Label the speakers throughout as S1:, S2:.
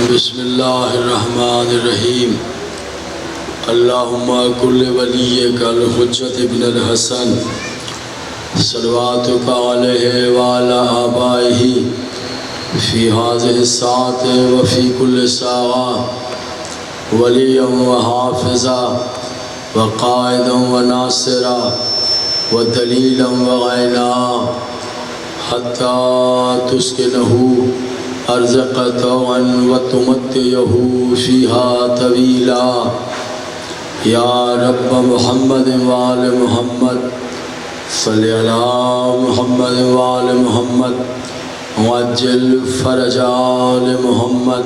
S1: بسم اللہ الرحمن الرحیم اللہم کل ولیک الحجت ابن الحسن صلواتک علیہ وعلی آبائہ فی هذه الساعة وفی کل ساعة ولیا وحافظا وقائدا وناصرا ودلیلا وغینا حتی تسکنہ ارزق طوعا وتمتعه فيها طويلا یا رب محمد وآل محمد صلی علی محمد وآل محمد وعجل فرج آل محمد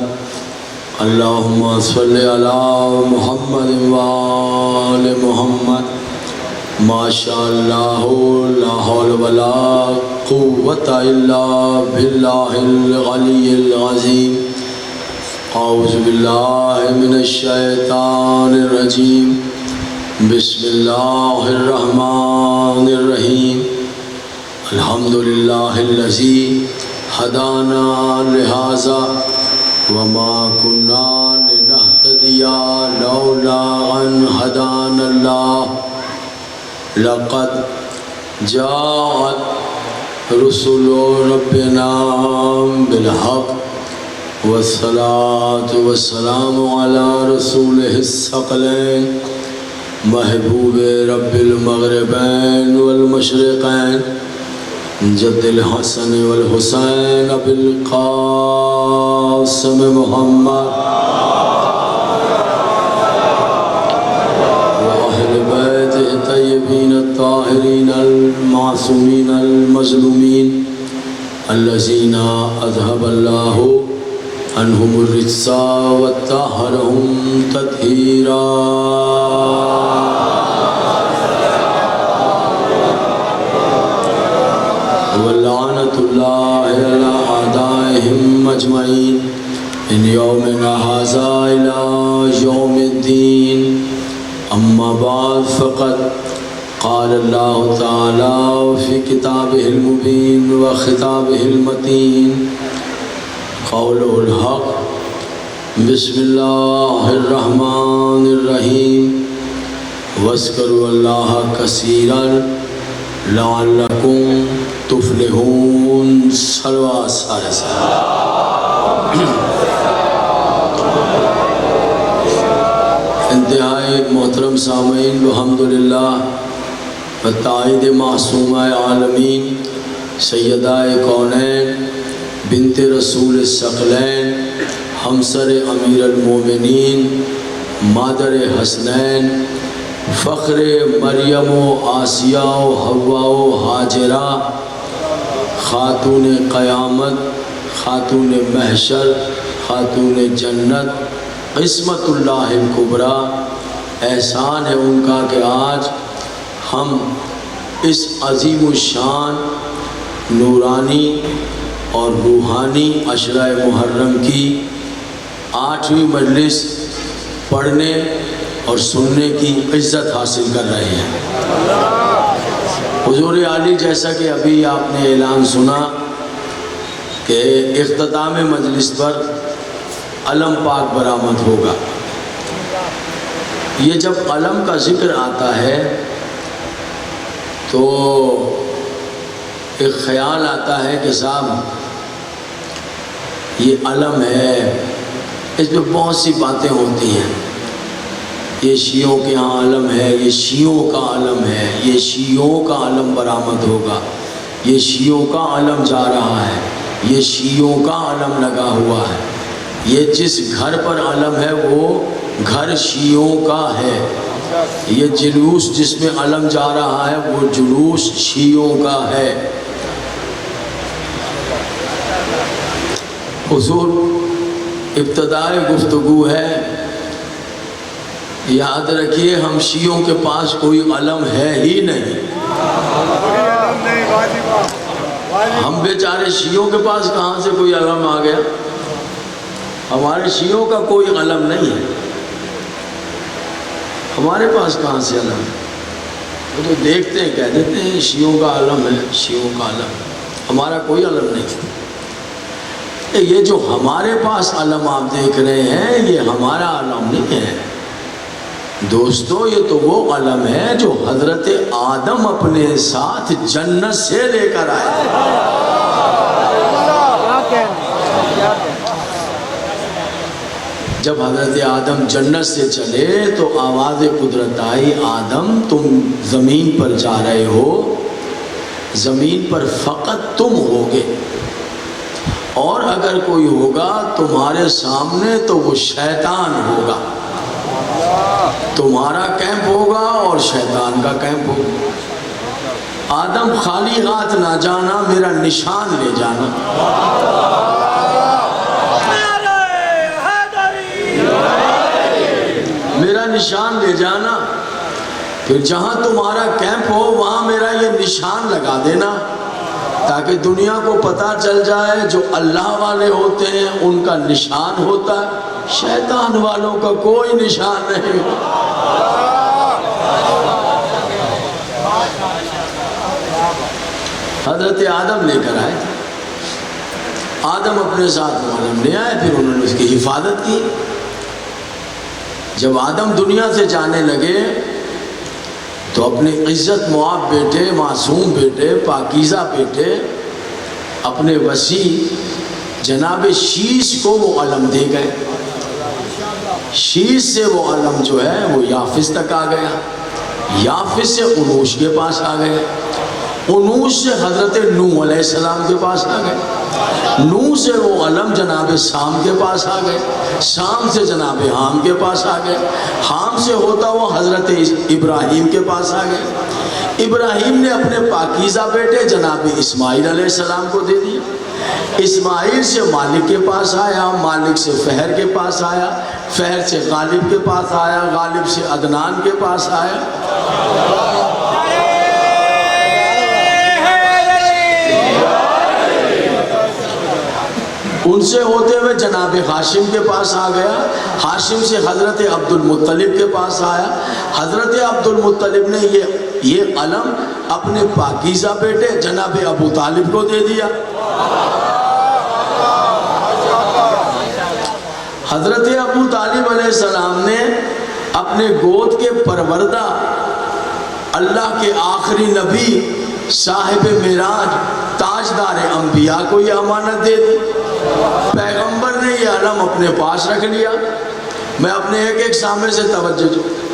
S1: اللہم صلی علی محمد وآل محمد ما شاء اللہ لا حول ولا قوة الا باللہ العلی العظیم اعوذ باللہ من الشیطان الرجیم بسم اللہ الرحمن الرحیم الحمدللہ الذی ہدانا لہذا وما كنا لنهتدي لولا أن هدانا الله لقد جاءت رسل ربنا بالحق والصلاة والسلام على رسوله الثقلين محبوب رب المغربين والمشرقين جد الحسن والحسين بالقاسم محمد الطيبين الطاهرين المعصومين المظلومين الذين أذهب الله عنهم الرجس وطهرهم تطهيرا ولعنة الله على أعدائهم أجمعين من يومنا هذا إلى يوم الدين اما بعد فقد قال اللہ تعالی فی کتابہ المبین و خطابہ المتین قولہ الحق بسم اللہ الرحمن الرحیم واذکروا اللہ کثیرا لعلکم تفلحون صلوات سارے انتہائی محترم سامعین الحمدللہ بتائید معصومہ عالمین سیدہ کونین بنت رسول الثقلین ہمسر امیر المومنین مادر حسنین فخر مریم و آسیہ و حوا و حاجرہ خاتون قیامت خاتون محشر خاتون جنت قسمت اللہ الکبریٰ احسان ہے ان کا کہ آج ہم اس عظیم الشان نورانی اور روحانی عشرہ محرم کی 8ویں مجلس پڑھنے اور سننے کی عزت حاصل کر رہے ہیں۔ حضور عالی جیسا کہ ابھی آپ نے اعلان سنا کہ اختتام مجلس پر علم پاک برآمد ہوگا۔ یہ جب علم کا ذکر آتا ہے تو ایک خیال آتا ہے کہ صاحب یہ علم ہے، اس میں بہت سی باتیں ہوتی ہیں، یہ شیعوں کے ہاں علم ہے، یہ شیعوں کا علم ہے، یہ شیعوں کا علم برآمد ہوگا، یہ شیعوں کا علم جا رہا ہے، یہ شیعوں کا علم لگا ہوا ہے، یہ جس گھر پر علم ہے وہ گھر شیعوں کا ہے، یہ جلوس جس میں علم جا رہا ہے وہ جلوس شیعوں کا ہے۔ حضور ابتدائی گفتگو ہے، یاد رکھیے ہم شیعوں کے پاس کوئی علم ہے ہی نہیں، ہم بیچارے شیعوں کے پاس کہاں سے کوئی علم آ گیا، ہمارے شیعوں کا کوئی علم نہیں ہے، ہمارے پاس کہاں سے علم ہے، وہ تو دیکھتے ہیں کہہ دیتے ہیں شیعوں کا علم ہے، شیعوں کا علم، ہمارا کوئی علم نہیں۔ یہ جو ہمارے پاس علم آپ دیکھ رہے ہیں یہ ہمارا علم نہیں ہے دوستو، یہ تو وہ علم ہے جو حضرت آدم اپنے ساتھ جنت سے لے کر آئے. جب حضرت آدم جنت سے چلے تو آواز قدرت آئی، آدم تم زمین پر جا رہے ہو، زمین پر فقط تم ہوگے، اور اگر کوئی ہوگا تمہارے سامنے تو وہ شیطان ہوگا. تمہارا کیمپ ہوگا اور شیطان کا کیمپ ہوگا. آدم خالی ہاتھ نہ جانا، میرا نشان لے جانا. میرا نشان لے جانا، پھر جہاں تمہارا کیمپ ہو وہاں میرا یہ نشان لگا دینا، تاکہ دنیا کو پتہ چل جائے جو اللہ والے ہوتے ہیں ان کا نشان ہوتا ہے، شیطان والوں کا کوئی نشان نہیں. حضرت آدم لے کر آئے، آدم اپنے ساتھ معلوم لے آئے، پھر انہوں نے اس کی حفاظت کی. جب آدم دنیا سے جانے لگے تو اپنے عزت معاب بیٹے، معصوم بیٹے، پاکیزہ بیٹے، اپنے وسیع جناب شیش کو وہ علم دے گئے. شیش سے وہ علم جو ہے وہ یافس تک آ گیا، یافس سے انوش کے پاس آ گئے، انوش سے حضرت نوح علیہ السلام کے پاس آ گئے، نوح سے وہ علم جناب سام کے پاس آ گئے، سام سے جناب حام کے پاس آ گئے، حام سے ہوتا وہ حضرت ابراہیم کے پاس آ گئے. ابراہیم نے اپنے پاکیزہ بیٹے جناب اسماعیل علیہ السلام کو دے دیا. اسماعیل سے مالک کے پاس آیا، مالک سے فہر کے پاس آیا، فہر سے غالب کے پاس آیا، غالب سے عدنان کے پاس آیا. ان سے ہوتے ہوئے جناب ہاشم کے پاس آ گیا، ہاشم سے حضرت عبد المطلب کے پاس آیا. حضرت عبد المطلب نے یہ علم اپنے پاکیزہ بیٹے جناب ابو طالب کو دے دیا. حضرت ابو طالب علیہ السلام نے اپنے گود کے پروردہ اللہ کے آخری نبی صاحب معراج تاجدار انبیاء کو یہ امانت دے دی. پیغمبر نے یہ علم اپنے پاس رکھ لیا. میں اپنے ایک سامنے سے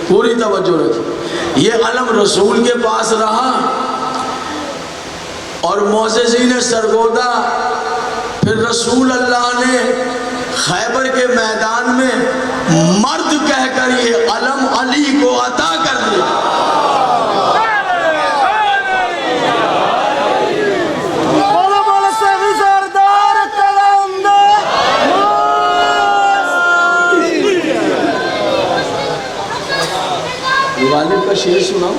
S1: پوری توجہ رکھی. یہ علم رسول کے پاس رہا اور معززین سرگودا، پھر رسول اللہ نے خیبر کے میدان میں مرد کہہ کر یہ علم علی کو عطا کر دیا. غالب کا شعر سناؤ.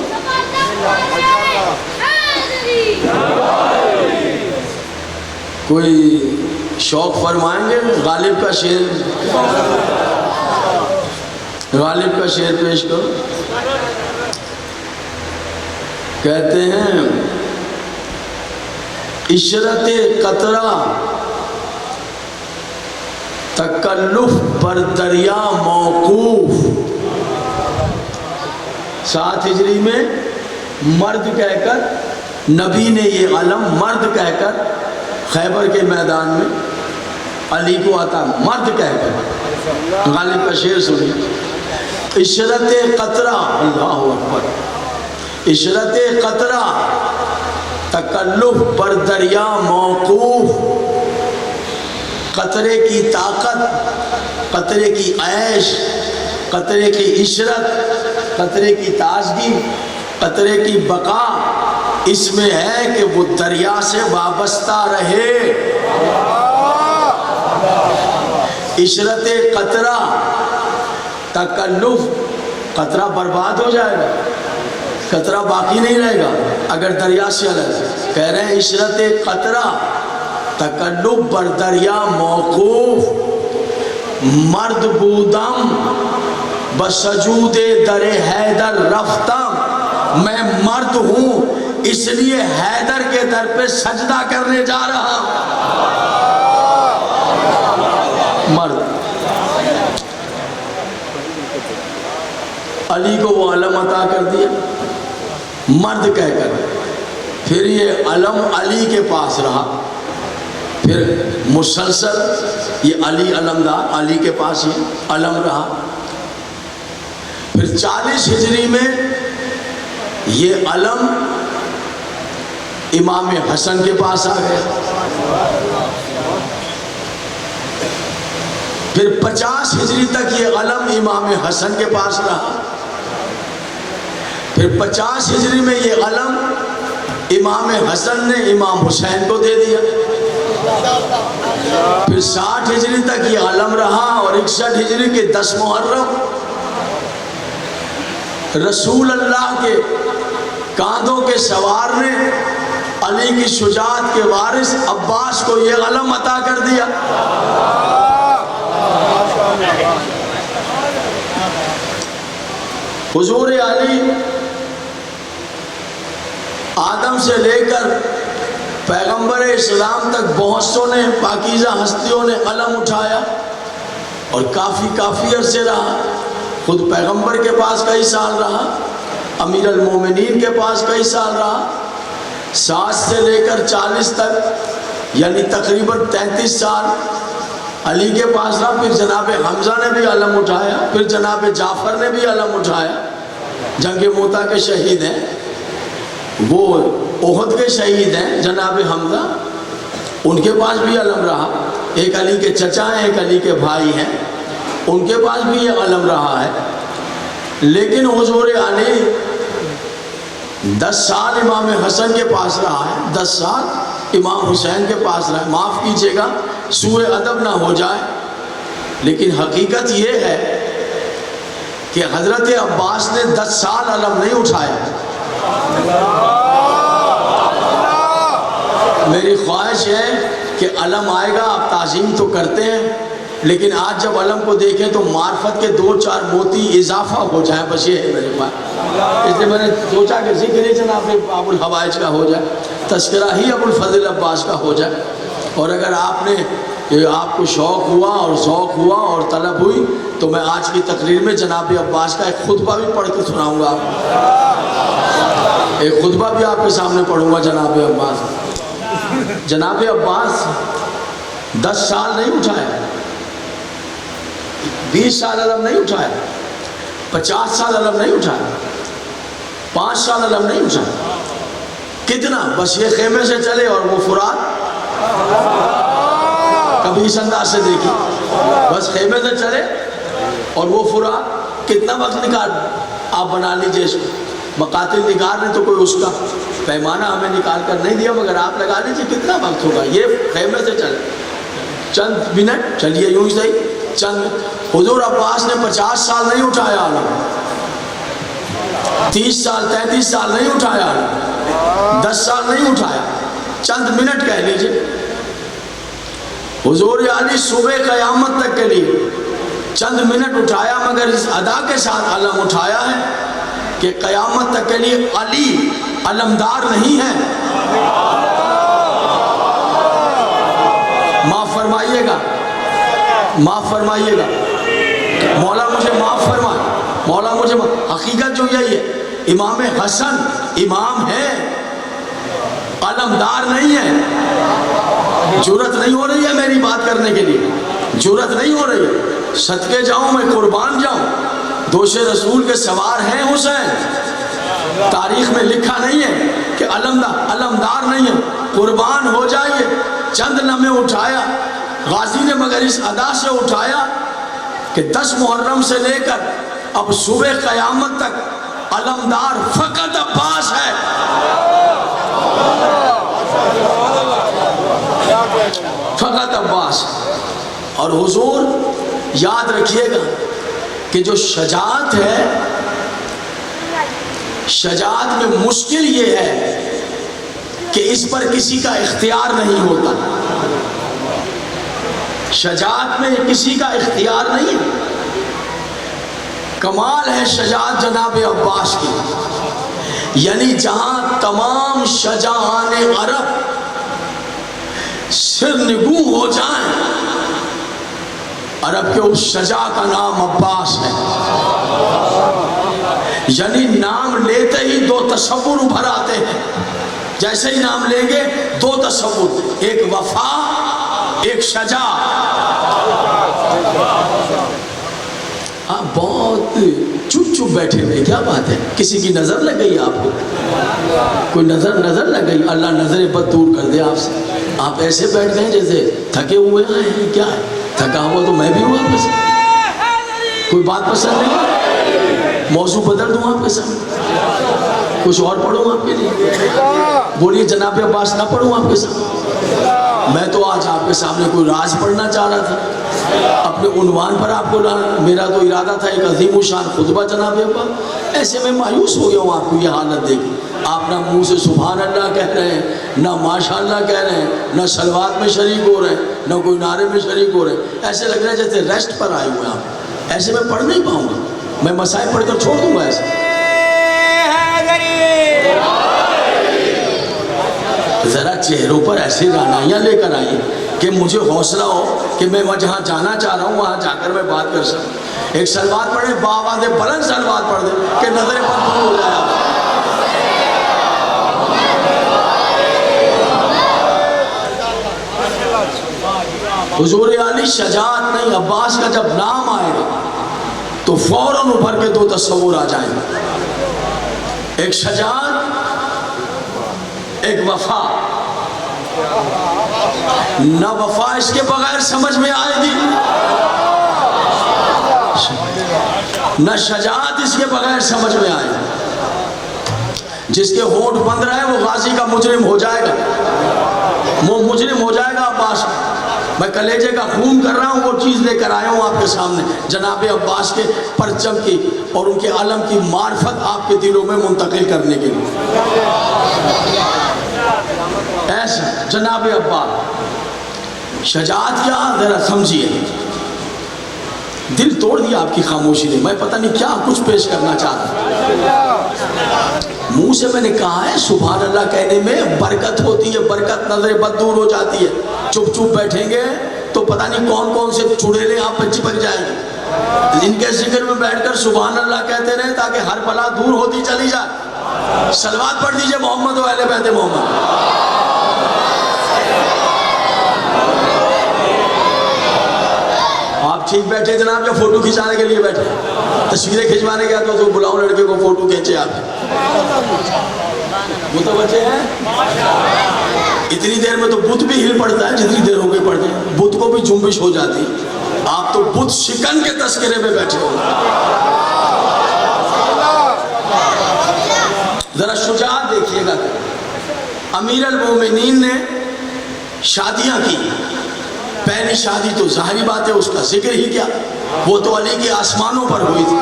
S1: کوئی شوق فرمائیں گے؟ غالب کا شعر، غالب کا شعر پیش کرو. کہتے ہیں عشرت قطرہ تکلف پر دریا موقوف. 7 ہجری میں مرد کہہ کر نبی نے یہ علم مرد کہہ کر خیبر کے میدان میں علی کو عطا، مرد کہہ کر. غالب کا شعر سنیے. عشرت قطرہ، اللہ اکبر، عشرت قطرہ تکلف پر دریا موقوف. قطرے کی طاقت، قطرے کی عیش، قطرے کی عشرت، قطرے کی تازگی، قطرے کی بقا اس میں ہے کہ وہ دریا سے وابستہ رہے. عشرت قطرہ تکلف، قطرہ برباد ہو جائے گا، قطرہ باقی نہیں رہے گا اگر دریا سے الگ. کہہ رہے ہیں عشرت قطرہ تکلف بر دریا موقوف، مرد بودم بسجود در حیدر رفتم. میں مرد ہوں اس لیے حیدر کے در پہ سجدہ کرنے جا رہا ہوں. علی کو وہ علم عطا کر دیا مرد کہہ کر. پھر یہ علم علی کے پاس رہا، پھر مسلسل یہ علی علمدار علی کے پاس یہ علم رہا. پھر 40 ہجری میں یہ علم امام حسن کے پاس آ گیا. پھر 50 ہجری تک یہ علم امام حسن کے پاس رہا. پھر 50 ہجری میں یہ علم امام حسن نے امام حسین کو دے دیا. پھر 60 ہجری تک یہ علم رہا اور 61 ہجری کے 10 محرم رسول اللہ کے کاندھوں کے سوار نے علی کی شجاعت کے وارث عباس کو یہ علم عطا کر دیا. حضور علی آدم سے لے کر پیغمبر اسلام تک بہت سو نے پاکیزہ ہستیوں نے علم اٹھایا اور کافی عرصے رہا. خود پیغمبر کے پاس کئی سال رہا، امیر المومنین کے پاس کئی سال رہا، 60 سے لے کر 40 تک یعنی تقریباً 33 سال علی کے پاس رہا. پھر جناب حمزہ نے بھی علم اٹھایا، پھر جناب جعفر نے بھی علم اٹھایا، جنگ موتا کے شہید ہیں، وہ احد کے شہید ہیں جناب حمزہ، ان کے پاس بھی علم رہا. ایک علی کے چچا ہیں، ایک علی کے بھائی ہیں، ان کے پاس بھی یہ علم رہا ہے. لیکن حضور علی 10 سال امام حسن کے پاس رہا ہے، 10 سال امام حسین کے پاس رہا ہے. معاف کیجئے گا سوء ادب نہ ہو جائے، لیکن حقیقت یہ ہے کہ حضرت عباس نے 10 سال علم نہیں اٹھایا. میری خواہش ہے کہ علم آئے گا، آپ تعظیم تو کرتے ہیں، لیکن آج جب علم کو دیکھیں تو معرفت کے 2-4 موتی اضافہ ہو جائیں، بس یہ ہے میرے پاس. اس لیے میں نے سوچا کہ ذکر ہی جناب ابو الحوائج کا ہو جائے، تذکرہ ہی ابو الفضل عباس کا ہو جائے. اور اگر آپ کو شوق ہوا اور ذوق ہوا اور طلب ہوئی تو میں آج کی تقریر میں جناب عباس کا ایک خطبہ بھی پڑھ کے سناؤں گا. ایک خطبہ بھی آپ کے سامنے پڑھوں گا. جناب عباس 10 سال نہیں اٹھایا، 20 سال علم نہیں اٹھایا، 50 سال علم نہیں اٹھایا، 5 سال علم نہیں اٹھایا. کتنا؟ بس یہ خیمے سے چلے اور وہ فرات کبھی اس انداز سے دیکھی، بس خیمے سے چلے اور وہ فرات کتنا وقت نکال آپ بنا لیجئے اس کو. مقاتل نگار نے تو کوئی اس کا پیمانہ ہمیں نکال کر نہیں دیا، مگر آپ لگا لیجئے کتنا وقت ہوگا. یہ خیمے سے چلے چند منٹ، چلیے یوں ہی صحیح چند. حضور عباس نے 50 سال نہیں اٹھایا علم، 30 سال 33 سال نہیں اٹھایا علم، 10 سال نہیں اٹھایا، چند منٹ کہہ لیجئے. حضور علی صبح قیامت تک کے لیے چند منٹ اٹھایا، مگر اس ادا کے ساتھ علم اٹھایا ہے کہ قیامت تک کے لیے علی علمدار نہیں ہے. معاف فرمائیے گا، معاف فرمائیے گا، مولا مجھے معاف فرمائے، مولا مجھے حقیقت جو یہی ہے، امام حسن امام ہے، علمدار نہیں ہے. جرت نہیں ہو رہی ہے میری بات کرنے کے لیے، جرت نہیں ہو رہی ہے. صدقے جاؤں میں قربان جاؤں، دوش رسول کے سوار ہیں حسین، تاریخ میں لکھا نہیں ہے کہ علمدار نہیں ہے. قربان ہو جائیے، چند لمحے اٹھایا غازی نے، مگر اس ادا سے اٹھایا کہ 10 محرم سے لے کر اب صبح قیامت تک علمدار فقط عباس ہے. فقط عباس. اور حضور یاد رکھیے گا کہ جو شجاعت ہے، شجاعت میں مشکل یہ ہے کہ اس پر کسی کا اختیار نہیں ہوتا. شجاعت میں کسی کا اختیار نہیں ہے. کمال ہے شجاعت جناب عباس کی، یعنی جہاں تمام شجاعان عرب سرنگوں ہو جائیں، عرب کے اس شجاع کا نام عباس ہے. یعنی نام لیتے ہی دو تصور ابھر آتے ہیں. جیسے ہی نام لیں گے دو تصور، ایک وفا ایک شجاعت. آپ بہت چپ چپ بیٹھے ہوئے، کیا بات ہے؟ کسی کی نظر لگ گئی آپ کو؟ کوئی نظر لگ گئی؟ اللہ نظر بد دور کر دے آپ سے. آپ ایسے بیٹھ گئے جیسے تھکے ہوئے ہیں. کیا ہے؟ تھکا ہوا تو میں بھی ہوں آپ کے ساتھ. کوئی بات پسند نہیں؟ موضوع بدل دوں آپ کے سامنے؟ کچھ اور پڑھوں آپ کے لیے؟ بولیے جناب عباس نہ پڑھوں آپ کے سامنے؟ میں تو آج آپ کے سامنے کوئی راز پڑھنا چاہ رہا تھا. اپنے عنوان پر آپ کو لانا میرا تو ارادہ تھا ایک عظیم الشان خطبہ جناب عباس. ایسے میں مایوس ہو گیا ہوں آپ کو یہ حالت دیکھ. آپ نہ منہ سے سبحان اللہ کہہ رہے ہیں، نہ ماشاء اللہ کہہ رہے ہیں، نہ صلوات میں شریک ہو رہے ہیں، نہ کوئی نعرے میں شریک ہو رہے ہیں. ایسے لگ رہا ہے جیسے ریسٹ پر آئے ہوئے آپ. ایسے میں پڑھ نہیں پاؤں گا، میں مسائل پڑھ کر چھوڑ دوں گا. ایسے ذرا چہروں پر ایسی رعنائیاں لے کر آئیں کہ مجھے حوصلہ ہو کہ میں جہاں جانا چاہ رہا ہوں وہاں جا کر میں بات کر سکوں. ایک سلوات پڑھیں، باآواز بلند سلوات پڑھ دیں کہ نظر پر دور ہو جائے آپ. حضور علی شجاعت نہیں، عباس کا جب نام آئے گا تو فوراً ابھر کے دو تصور آ جائیں گے، ایک شجاعت ایک وفا. نہ وفا اس کے بغیر سمجھ میں آئے گی، نہ شجاعت اس کے بغیر سمجھ میں آئے گی. جس کے ہونٹ بند رہے وہ غازی کا مجرم ہو جائے گا، وہ مجرم ہو جائے گا. عباس میں کلیجے کا خون کر رہا ہوں، وہ چیز لے کر آیا ہوں آپ کے سامنے، جناب عباس کے پرچم کی اور ان کے علم کی معرفت آپ کے دلوں میں منتقل کرنے کے لیے. ایسا جناب عباس شجاعت کیا ذرا سمجھیے. دل توڑ دیا آپ کی خاموشی نے. میں پتہ نہیں کیا کچھ پیش کرنا چاہتا ہوں. منہ سے میں نے کہا ہے سبحان اللہ کہنے میں برکت ہوتی ہے، برکت نظر بد دور ہو جاتی ہے. چپ چپ بیٹھیں گے تو پتہ نہیں کون کون سے چڑیلیں آپ پہ چپک جائیں گے. ان کے ذکر میں بیٹھ کر سبحان اللہ کہتے رہیں تاکہ ہر بلا دور ہوتی چلی جائے. صلوات پڑھ دیجئے محمد و اہل بیت محمد. آپ ٹھیک بیٹھے جناب یا فوٹو کھینچانے کے لیے بیٹھے؟ تصویریں کھینچوانے گیا تو بلاؤں لڑکے کو فوٹو کھینچے. آپ متوجہ ہیں؟ اتنی دیر میں تو بت بھی ہل پڑتا ہے جتنی دیر ہو گئی پڑھتے ہیں. بت کو بھی جنبش ہو جاتی. آپ تو بت شکن کے تذکرے میں بیٹھے ہو. ذرا شجاعت دیکھیے گا. امیر المومنین نے شادیاں کی. پہلی شادی تو ظاہری بات ہے اس کا ذکر ہی کیا، وہ تو علی کے آسمانوں پر ہوئی تھی.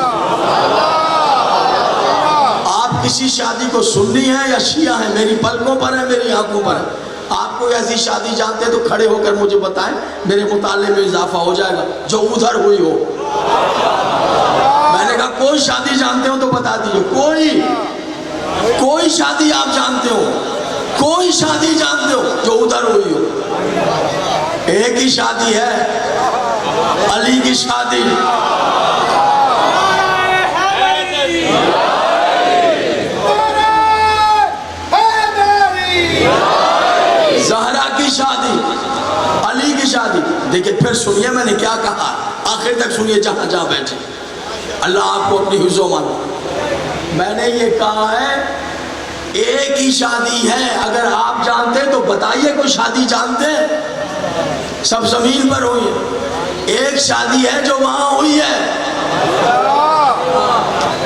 S1: آپ کسی شادی کو سنی ہے یا شیعہ ہیں؟ میری پلکوں پر ہے، میری آنکھوں پر ہے. آپ کوئی ایسی شادی جانتے ہیں تو کھڑے ہو کر مجھے بتائیں، میرے مطالعے میں اضافہ ہو جائے گا، جو ادھر ہوئی ہو. میں نے کہا کوئی شادی جانتے ہو تو بتا دیجئے. کوئی شادی آپ جانتے ہو، کوئی شادی جانتے ہو جو ادھر ہوئی ہو؟ ایک ہی شادی ہے، علی کی شادی. زہرا کی شادی، علی کی شادی. دیکھیں پھر سنیے میں نے کیا کہا، آخر تک سنیے جہاں جہاں بیٹھے. اللہ آپ کو اپنی حفظ و امان. میں نے یہ کہا ہے ایک ہی شادی ہے. اگر آپ جانتے تو بتائیے کوئی شادی جانتے ہیں؟ سب زمین پر ہوئی ہے. ایک شادی ہے جو وہاں ہوئی ہے.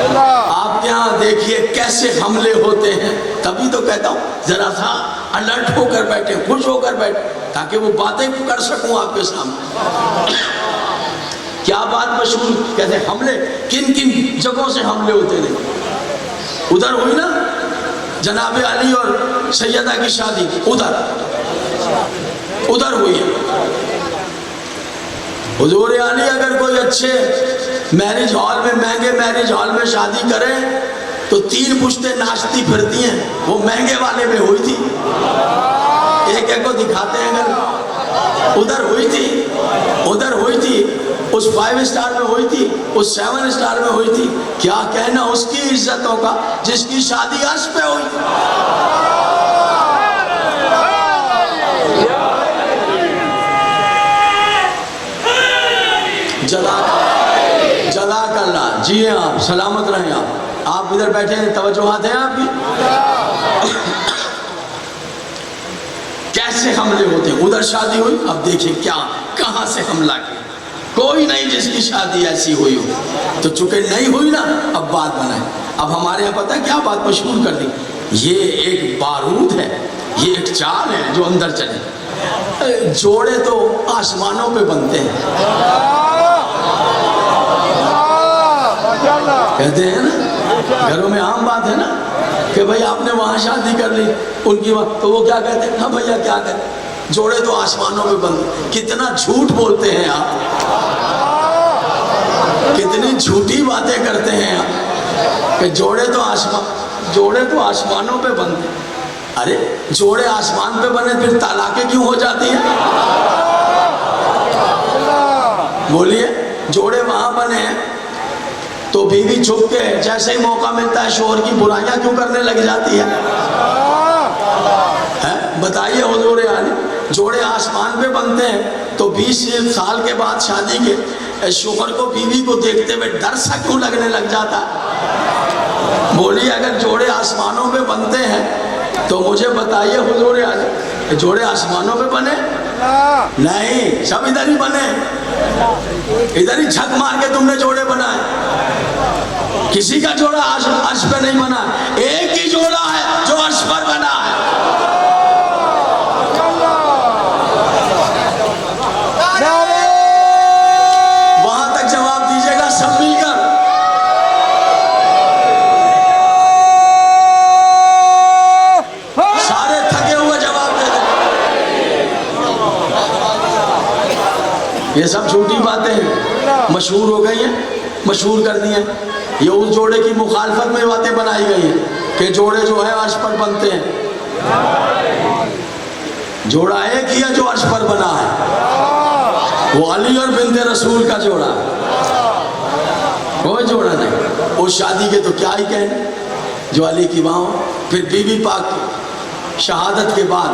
S1: آپ یہاں دیکھیے کیسے حملے ہوتے ہیں. تبھی تو کہتا ہوں ذرا سا الرٹ ہو کر بیٹھے، خوش ہو کر بیٹھے، تاکہ وہ باتیں کر سکوں آپ کے سامنے. کیا بات مشہور، کہتے حملے کن کن جگہوں سے حملے ہوتے ہیں. ادھر ہوئی نا جناب علی اور سیدہ کی شادی، ادھر ہوئی ہے. حضور علی اگر کوئی اچھے میرج ہال میں، مہنگے میرج ہال میں شادی کرے تو 3 پشتیں ناچتی پھرتی ہیں. وہ مہنگے والے میں ہوئی تھی. ایک ایک کو دکھاتے ہیں اگر ادھر ہوئی تھی، ادھر ہوئی تھی. اس 5 اسٹار میں ہوئی تھی، اس 7 اسٹار میں ہوئی تھی، کیا کہنا اس کی عزتوں کا جس کی شادی عرش پہ ہوئی. جزاک اللہ. جی آپ سلامت رہیں. آپ ادھر بیٹھے ہیں، توجہات ہیں آپ کی. کیسے حملے ہوتے ہیں. ادھر شادی ہوئی، اب دیکھیں کیا کہاں سے حملہ کیا. کوئی نہیں جس کی شادی ایسی ہوئی ہو. تو چونکہ نہیں ہوئی نا، اب بات بنائیں. اب ہمارے یہاں پتہ ہے کیا بات مشہور کر دی، یہ ایک بارود ہے، یہ ایک چال ہے جو اندر چلے. جوڑے تو آسمانوں پہ بنتے ہیں، کہتے ہیں نا، گھروں میں عام بات ہے نا کہ بھئی آپ نے وہاں شادی کر لی ان کی وہاں، تو وہ کیا کہتے ہیں، ہاں بھیا کیا کہتے، جوڑے تو آسمانوں پہ بنتے. کتنا جھوٹ بولتے ہیں آپ، کتنی جھوٹی باتیں کرتے ہیں آپ کہ جوڑے تو آسمانوں پہ بنتے. ارے جوڑے آسمان پہ بنے پھر طلاقیں کیوں ہو جاتی ہیں؟ بولیے. جوڑے وہاں بنے ہیں تو بیوی چھپ کے جیسے ہی موقع ملتا ہے شوہر کی برائیاں کیوں کرنے لگ جاتی ہے؟ بتائیے حضور عالی. جوڑے آسمان پہ بنتے ہیں تو 20 سال کے بعد شادی کے شوہر کو بیوی کو دیکھتے ہوئے ڈر سا کیوں لگنے لگ جاتا؟ بولیے. اگر جوڑے آسمانوں پہ بنتے ہیں تو مجھے بتائیے حضور عالی، جوڑے آسمانوں پہ بنے؟ نہیں، سب ادھر ہی بنے. ادھر ہی جھک مار کے تم نے جوڑے بنائے. کسی کا جوڑا عرش پہ نہیں بنا، ایک ہی جوڑا ہے جو عرش پر بنا ہے. وہاں تک جواب دیجیے گا سب مل کر. سارے تھکے ہوئے جواب دے دیں. یہ سب جھوٹی باتیں ہیں، مشہور ہو گئی ہیں، مشہور کر دی ہیں. یہ اس جوڑے کی مخالفت میں باتیں بنائی گئی ہیں کہ جوڑے جو ہے عرش پر بنتے ہیں. جوڑا ایک ہی ہے جو عرش پر بنا ہے، وہ علی اور بنت رسول کا جوڑا ہے، کوئی جوڑا نہیں. اس شادی کے تو کیا ہی کہیں جو علی کی ماں ہو. پھر بی بی پاک کی شہادت کے بعد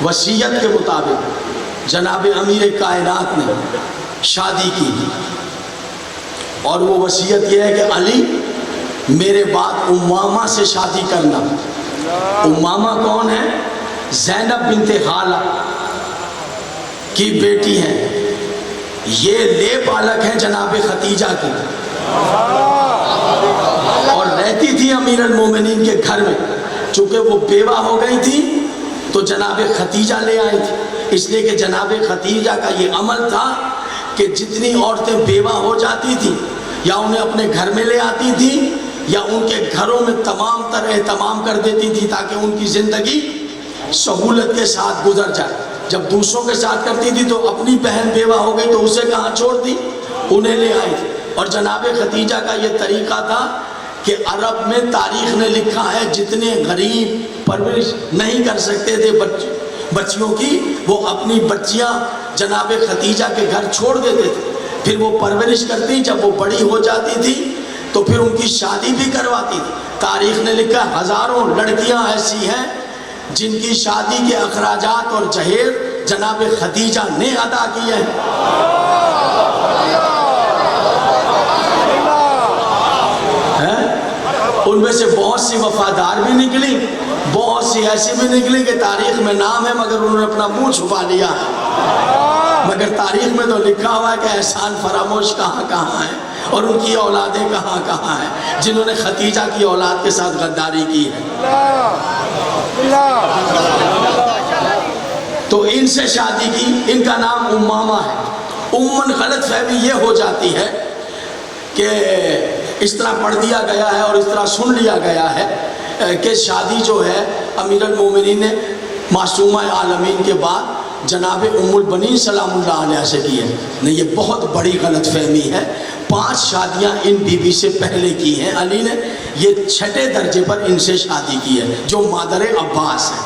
S1: وصیت کے مطابق جناب امیر کائنات نے شادی کی، اور وہ وصیت یہ ہے کہ علی میرے بعد امامہ سے شادی کرنا. امامہ کون ہے؟ زینب بنت خالہ کی بیٹی ہیں. یہ لے بالک ہیں جناب خدیجہ کی، اور رہتی تھی امیر المومنین کے گھر میں. چونکہ وہ بیوہ ہو گئی تھی تو جناب خدیجہ لے آئی تھی. اس لیے کہ جناب خدیجہ کا یہ عمل تھا کہ جتنی عورتیں بیوہ ہو جاتی تھیں یا انہیں اپنے گھر میں لے آتی تھیں یا ان کے گھروں میں تمام تر اہتمام کر دیتی تھی تاکہ ان کی زندگی سہولت کے ساتھ گزر جائے. جب دوسروں کے ساتھ کرتی تھی تو اپنی بہن بیوہ ہو گئی تو اسے کہاں چھوڑ دی، انہیں لے آئی تھی. اور جناب خدیجہ کا یہ طریقہ تھا کہ عرب میں تاریخ نے لکھا ہے جتنے غریب پرورش نہیں کر سکتے تھے بچیوں کی، وہ اپنی بچیاں جناب خدیجہ کے گھر چھوڑ دیتے تھے. پھر وہ پرورش کرتی، جب وہ بڑی ہو جاتی تھی تو پھر ان کی شادی بھی کرواتی تھی. تاریخ نے لکھا ہزاروں لڑکیاں ایسی ہیں جن کی شادی کے اخراجات اور جہیز جناب خدیجہ نے ادا کیے ہیں. ان میں سے بہت سی وفادار بھی نکلی، بہت سی ایسی بھی نکلی کہ تاریخ میں نام ہے مگر انہوں نے اپنا منہ چھپا لیا ہے. مگر تاریخ میں تو لکھا ہوا ہے کہ احسان فراموش کہاں کہاں ہیں اور ان کی اولادیں کہاں کہاں ہیں جنہوں نے خدیجہ کی اولاد کے ساتھ غداری کی ہے. تو ان سے شادی کی. ان کا نام امامہ ہے. عموماً غلط فہمی یہ ہو جاتی ہے کہ اس طرح پڑھ دیا گیا ہے اور اس طرح سن لیا گیا ہے کہ شادی جو ہے امیر المومنین نے معصومہ عالمین کے بعد جناب ام البنین سلام اللہ علیہ سے کی ہے. نہیں، یہ بہت بڑی غلط فہمی ہے. 5 شادیاں ان بی بی سے پہلے کی ہیں علی نے، یہ 6 درجے پر ان سے شادی کی ہے جو مادر عباس ہے.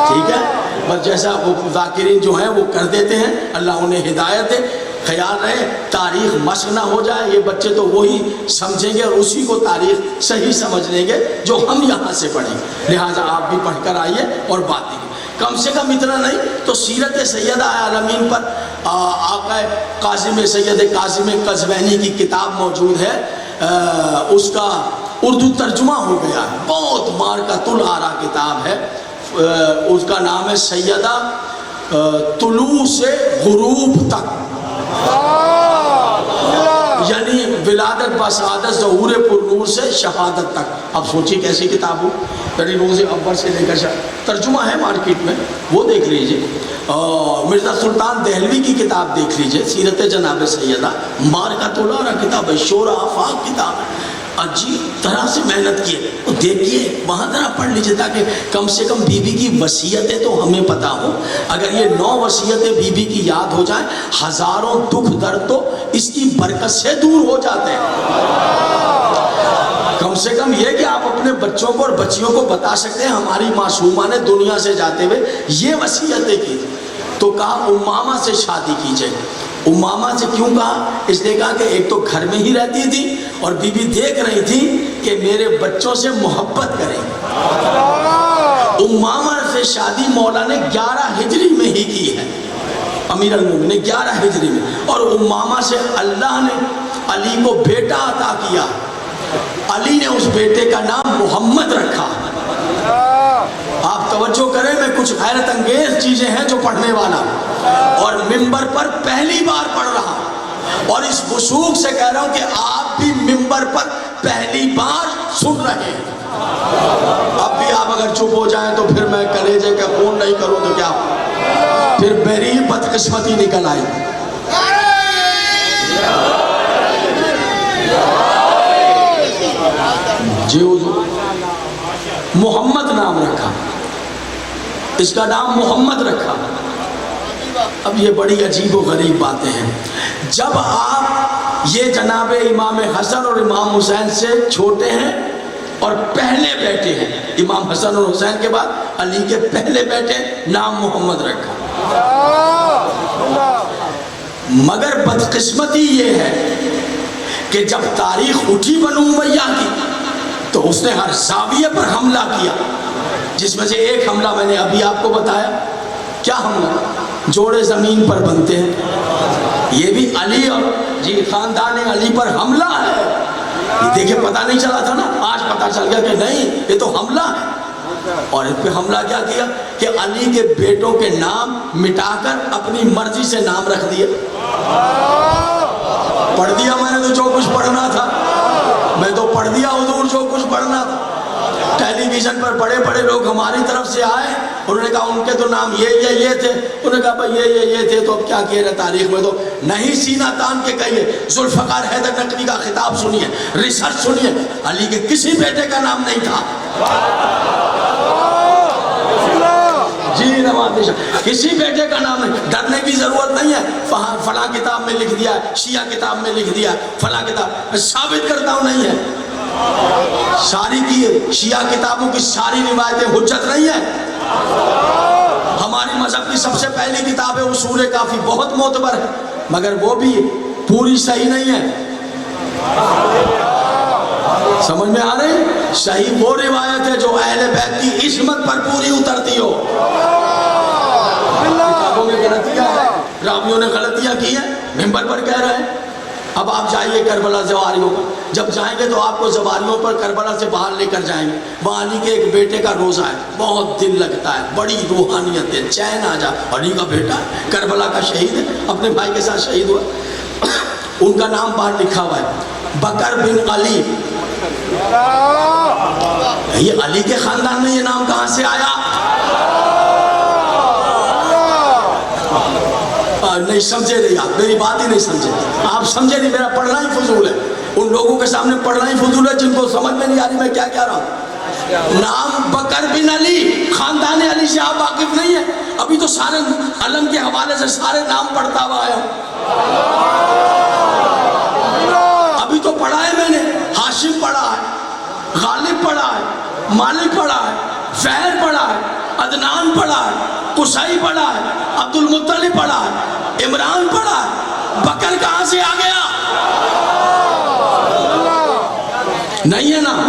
S1: ٹھیک ہے، بس جیسا وہ ذاکرین جو ہیں وہ کر دیتے ہیں، اللہ انہیں ہدایت دے. خیال رہے تاریخ مشق نہ ہو جائے، یہ بچے تو وہی سمجھیں گے اور اسی کو تاریخ صحیح سمجھ لیں گے جو ہم یہاں سے پڑھیں گے۔ لہٰذا آپ بھی پڑھ کر آئیے اور بات دیجیے، کم سے کم اتنا نہیں تو سیرت سیدہ عالمین پر آقا قاسم سید قاسم قزوینی کی کتاب موجود ہے، اس کا اردو ترجمہ ہو گیا ہے، بہت مارکۃ الآراء کتاب ہے، اس کا نام ہے سیدہ طلوع سے غروب تک، یعنی ولادت بسعادت ظہور پر نور سے شہادت تک۔ اب سوچیے کیسی کتاب ہو، یعنی روز اول سے لے کر ترجمہ ہے مارکیٹ میں، وہ دیکھ لیجئے۔ مرزا سلطان دہلوی کی کتاب دیکھ لیجئے، سیرت جناب سیدہ، مارکۃ الآراء کتاب ہے، شورا آفاق کتاب ہے، عجیب طرح سے محنت کی ہے، وہ دیکھیے وہاں ذرا پڑھ لیجئے تاکہ کم سے کم بی بی کی وصیتیں تو ہمیں پتہ ہو۔ اگر یہ 9 وصیتیں بی بی کی یاد ہو جائیں، ہزاروں دکھ درد تو اس کی برکت سے دور ہو جاتے ہیں۔ کم سے کم یہ کہ آپ اپنے بچوں کو اور بچیوں کو بتا سکتے ہیں ہماری معصومہ نے دنیا سے جاتے ہوئے یہ وصیتیں کی، تو کہا امامہ سے شادی کیجئے۔ امامہ سے کیوں کہا؟ اس نے کہا کہ ایک تو گھر میں ہی رہتی تھی اور بی بی دیکھ رہی تھی کہ میرے بچوں سے محبت کریں۔ امامہ سے شادی مولا نے 11 ہجری میں ہی کی ہے، امیر المومنین 11 ہجری میں، اور امامہ سے اللہ نے علی کو بیٹا عطا کیا، علی نے اس بیٹے کا نام محمد رکھا۔ آپ توجہ کریں، میں کچھ حیرت انگیز چیزیں ہیں جو پڑھنے والا، اور ممبر پر پہلی بار پڑھ رہا ہوں، اور اس وثوق سے کہہ رہا ہوں کہ آپ بھی ممبر پر پہلی بار سن رہے ہیں۔ اب بھی آپ اگر چپ ہو جائیں تو پھر میں کلیجے کا خون نہیں کروں تو کیا، پھر میری بدقسمتی نکل آئی۔ جی حضور، محمد نام رکھا، اس کا نام محمد رکھا۔ اب یہ بڑی عجیب و غریب باتیں ہیں، جب آپ یہ جناب امام حسن اور امام حسین سے چھوٹے ہیں اور پہلے بیٹے ہیں، امام حسن اور حسین کے بعد علی کے پہلے بیٹے، نام محمد رکھا۔ مگر بدقسمتی یہ ہے کہ جب تاریخ اٹھی بنو امیہ کی تو اس نے ہر زاویے پر حملہ کیا، جس میں سے ایک حملہ میں نے ابھی آپ کو بتایا۔ کیا حملہ؟ جوڑے زمین پر بنتے ہیں، یہ بھی علی اور جی خاندان علی پر حملہ ہے۔ یہ دیکھیں پتہ نہیں چلا تھا نا، آج پتہ چل گیا کہ نہیں یہ تو حملہ ہے۔ اور اس پہ حملہ کیا کیا کہ علی کے بیٹوں کے نام مٹا کر اپنی مرضی سے نام رکھ دیے۔ پڑھ دیا میں نے تو جو کچھ پڑھنا تھا، میں تو پڑھ دیا حضور جو کچھ پڑھنا تھا۔ ٹیلی ویژن پر بڑے بڑے لوگ ہماری طرف سے آئے، انہوں نے کہا ان کے تو نام یہ تھے، انہوں نے کہا بھائی یہ تھے، تو اب کیا کہہ رہے تاریخ میں؟ تو نہیں، سینہ تان کے کہیے، ذوالفقار حیدر نقوی کا خطاب سنیے، ریسرچ سنیے، علی کے کسی بیٹے کا نام نہیں تھا۔ جی نواز کسی بیٹے کا نام نہیں، ڈرنے کی ضرورت نہیں ہے، فلاں کتاب میں لکھ دیا ہے، شیعہ کتاب میں لکھ دیا ہے، فلاں کتاب، ثابت کرتا ہوں نہیں ہے۔ ساری کی شیعہ کتابوں کی ساری روایتیں حجت نہیں ہیں۔ ہماری مذہب کی سب سے پہلی کتاب ہے اصول کافی، بہت معتبر ہے، مگر وہ بھی پوری صحیح نہیں ہے۔ سمجھ میں آ رہی؟ صحیح وہ روایت ہے جو اہل بیت کی عصمت پر پوری اترتی ہو۔ کتابوں میں غلطیاں ہیں، راویوں نے غلطیاں کی ہیں، ممبر پر کہہ رہے ہیں۔ اب آپ جائیے کربلا زواریوں پر، جب جائیں گے تو آپ کو زواریوں پر کربلا سے باہر لے کر جائیں گے، وہاں علی کے ایک بیٹے کا روزہ ہے، بہت دل لگتا ہے، بڑی روحانیت ہے، چین آ جا، علی کا بیٹا ہے، کربلا کا شہید ہے، اپنے بھائی کے ساتھ شہید ہوا، ان کا نام باہر لکھا ہوا ہے، بکر بن علی۔ یہ علی کے خاندان میں یہ نام کہاں سے آیا؟ نہیں سمجھے نہیں، آپ میری بات ہی نہیں سمجھے، آپ سمجھے نہیں، میرا پڑھنا ہی فضول ہے، ان لوگوں کے سامنے پڑھنا ہی فضول ہے جن کو سمجھ میں نہیں آ رہی میں کیا کہہ رہا ہوں۔ نام بکر بن علی، خاندان علی سے آپ واقف نہیں ہیں؟ ابھی تو سارے علم کے حوالے سے سارے نام پڑھتا ہوا آیا ہوں، ابھی تو پڑھا ہے میں نے، ہاشم پڑھا ہے، غالب پڑھا ہے، مالک پڑھا ہے، فہر پڑھا ہے، عدنان پڑھا ہے، قصی پڑھا ہے، عبد المطلب پڑھا ہے، عمران پڑھا ہے، بکر کہاں سے آ گیا؟ نہیں ہے نام،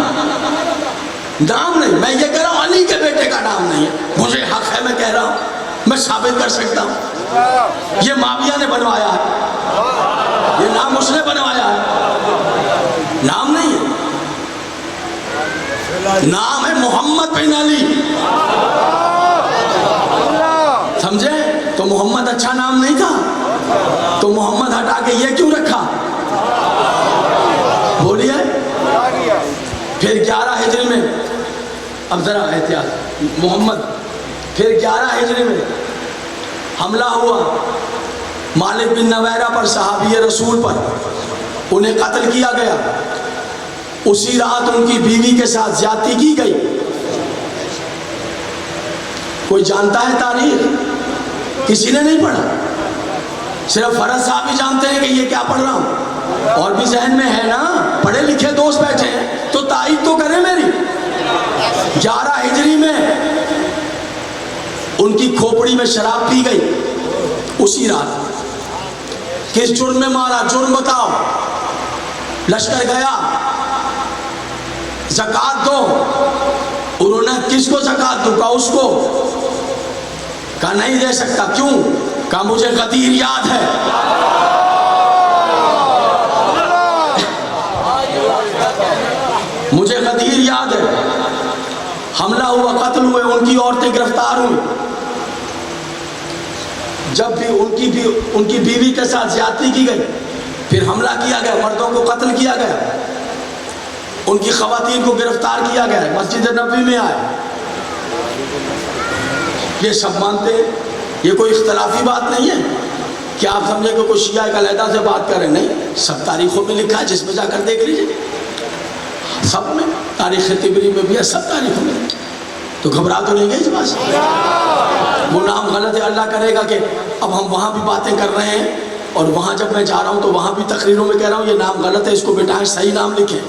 S1: نام نہیں. میں یہ کہہ رہا ہوں علی کے بیٹے کا نام نہیں ہے. مجھے حق ہے، میں کہہ رہا ہوں، میں ثابت کر سکتا ہوں. یہ معاویہ نے بنوایا ہے، یہ نام اس نے بنوایا ہے، نام نہیں ہے. نام ہے محمد بن علی. سمجھے؟ تو محمد اچھا نام نہیں تھا، تو محمد ہٹا کے یہ کیوں رکھا؟ بولیے. پھر 11 ہجری میں، اب ذرا احتیاط، محمد، پھر 11 ہجری میں حملہ ہوا مالک بن نویرہ پر، صحابی رسول پر. انہیں قتل کیا گیا. اسی رات ان کی بیوی کے ساتھ زیادتی کی گئی. کوئی جانتا ہے تاریخ؟ کسی نے نہیں پڑھا. صرف فرض صاحب ہی جانتے ہیں کہ یہ کیا پڑھ رہا ہوں. اور بھی ذہن میں ہے نا، پڑھے لکھے دوست بیٹھے ہیں تو تائید تو کریں میری. 11 ہجری میں ان کی کھوپڑی میں شراب پی گئی. اسی رات. کس جرم میں مارا؟ جرم بتاؤ. لشکر گیا، زکات دو. انہوں نے کس کو زکات دو؟ کہا اس کو. کہا نہیں دے سکتا. کیوں؟ کہا مجھے غدیر یاد ہے. مجھے غدیر یاد ہے. حملہ ہوا، قتل ہوئے، ان کی عورتیں گرفتار ہوئی. جب بھی ان کی بیوی کے ساتھ زیادتی کی گئی، پھر حملہ کیا گیا، مردوں کو قتل کیا گیا، ان کی خواتین کو گرفتار کیا گیا، مسجد نبوی میں آئے. یہ سب مانتے ہیں. یہ کوئی اختلافی بات نہیں ہے کہ آپ سمجھیں کہ کوئی شیعہ ایک علیحدہ سے بات کرے. نہیں، سب تاریخوں میں لکھا ہے، جس میں جا کر دیکھ لیجیے. سب میں، تاریخ طبری میں بھی ہے، سب تاریخوں میں. تو گھبرا تو نہیں گئے اس بات سے؟ وہ نام غلط ہے، اللہ کرے گا کہ اب ہم وہاں بھی باتیں کر رہے ہیں، اور وہاں جب میں جا رہا ہوں تو وہاں بھی تقریروں میں کہہ رہا ہوں یہ نام غلط ہے، اس کو بٹائیں، صحیح نام لکھیں.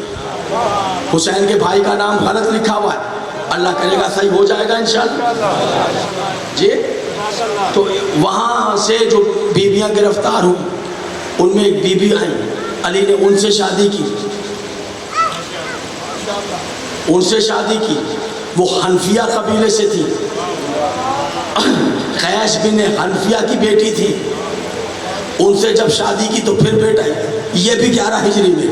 S1: حسین کے بھائی کا نام غلط لکھا ہوا ہے، اللہ کرے گا صحیح ہو جائے گا انشاءاللہ. جی. تو وہاں سے جو بیویاں گرفتار ہوئی، ان میں ایک بیوی آئی، علی نے ان سے شادی کی. ان سے شادی کی. وہ حنفیہ قبیلے سے تھی. قیس بن حنفیہ کی بیٹی تھی. ان سے جب شادی کی تو پھر بیٹا ہے. یہ بھی 11 ہجری میں.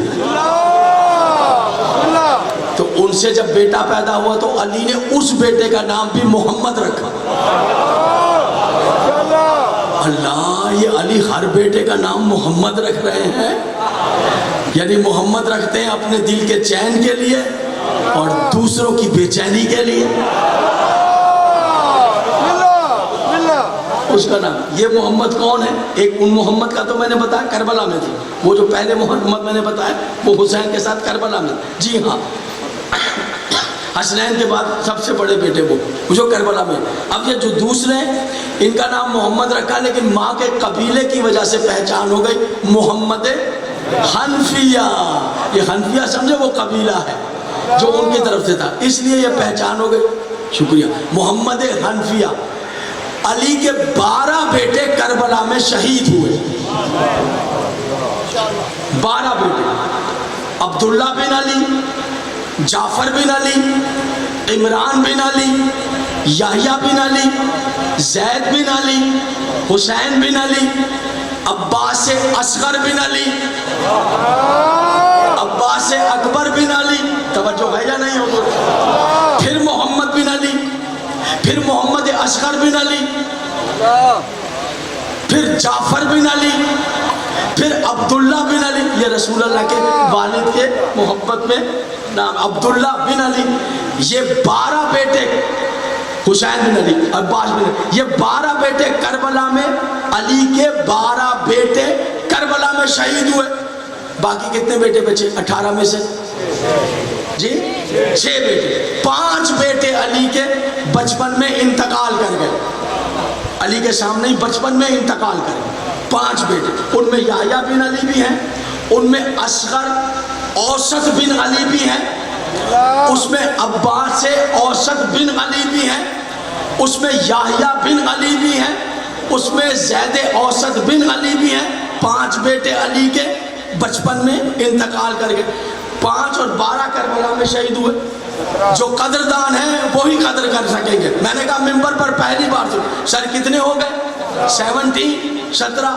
S1: تو ان سے جب بیٹا پیدا ہوا تو علی نے اس بیٹے کا نام بھی محمد رکھا. اللہ، یہ علی ہر بیٹے کا نام محمد رکھ رہے ہیں. یعنی محمد رکھتے ہیں اپنے دل کے چین کے لیے اور دوسروں کی بے چینی کے لیے. اس کا نام. یہ محمد کون ہے؟ ایک ان محمد کا تو میں نے بتایا کربلا میں تھی. وہ جو پہلے محمد میں نے بتایا وہ حسین کے ساتھ کربلا میں. جی ہاں، حسنین کے بعد سب سے بڑے بیٹے وہ جو کربلا میں. اب یہ جو دوسرے ہیں ان کا نام محمد رکھا، لیکن ماں کے قبیلے کی وجہ سے پہچان ہو گئی محمد حنفیہ. یہ حنفیہ سمجھے وہ قبیلہ ہے جو ان کی طرف سے تھا، اس لیے یہ پہچان ہو گئی. شکریہ. محمد حنفیہ. علی کے 12 بیٹے کربلا میں شہید ہوئے. 12 بیٹے. عبداللہ بن علی، جعفر بن علی، عمران بن علی، یحییٰ بن علی، زید بن علی، حسین بن علی، عباس اصغر بن علی، عباس اکبر بن علی. توجہ ہے یا نہیں ہو؟ پھر محمد بن علی، پھر محمد اصغر بن علی، پھر جعفر بن علی، پھر عبداللہ بن علی. یہ رسول اللہ کے والد کے محبت میں نام عبداللہ بن علی. یہ 12 بیٹے حسین بن علی، عباس بن علی، یہ 12 بیٹے کربلا میں، علی کے 12 بیٹے کربلا میں شہید ہوئے. باقی کتنے بیٹے بچے؟ 18 میں سے جی 6 بیٹے. 5 بیٹے علی کے بچپن میں انتقال کر گئے. علی کے سامنے ہی بچپن میں انتقال کر گئے. 5 بیٹے. ان میں یحییٰ بن علی بھی ہیں، ان میں اصغر اوسط بن علی بھی ہیں، اس میں عباس اوسط بن علی بھی ہیں، اس میں یحییٰ بن علی بھی ہیں، اس میں زید اوسط بن علی بھی ہیں، 5 بیٹے علی کے بچپن میں انتقال کر گئے، 5 اور 12 کربلا میں شہید ہوئے۔ جو قدردان ہیں وہی قدر کر سکیں گے۔ میں نے کہا ممبر پر پہلی بار سن، سر کتنے ہو گئے؟ 17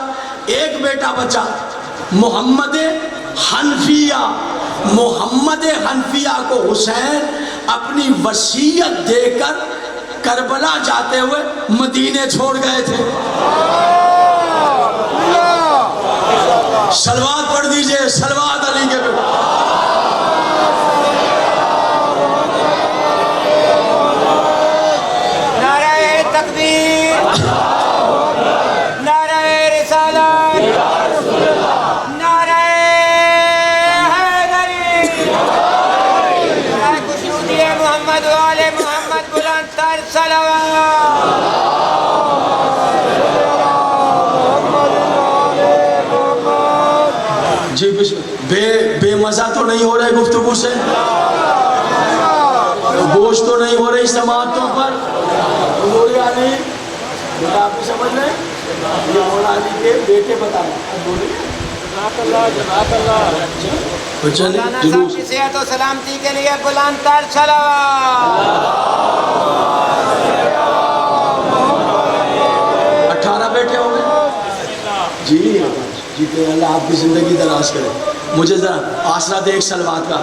S1: ایک بیٹا بچا محمد حنفیہ۔ محمد حنفیہ کو حسین اپنی وصیت دے کر کربلا جاتے ہوئے مدینے چھوڑ گئے تھے۔ صلوات پڑھ دیجئے، صلوات علی کے پہ۔
S2: نعرہ تکبیر، نعرہ رسالت، نعرہ حیدری، نعرہ خشنودی محمد و آل محمد، بلند تر صلوات۔
S1: جی بے مزہ تو نہیں ہو رہے گفتگو سے؟ بوجھ تو نہیں ہو رہی سماعتوں پر؟ مولا علی بیٹا آپ سمجھ رہے ہیں؟ یہ مولا علی کے بیٹے بتا رہے ہیں۔
S2: مولانا صاحب کی صحت و سلامتی کے لیے بلند تر صلوات۔
S1: 18 بیٹے ہوں گے؟ جی کہ اللہ آپ کی زندگی دراز کرے۔ مجھے ذرا آسرا دے ایک صلوات کا۔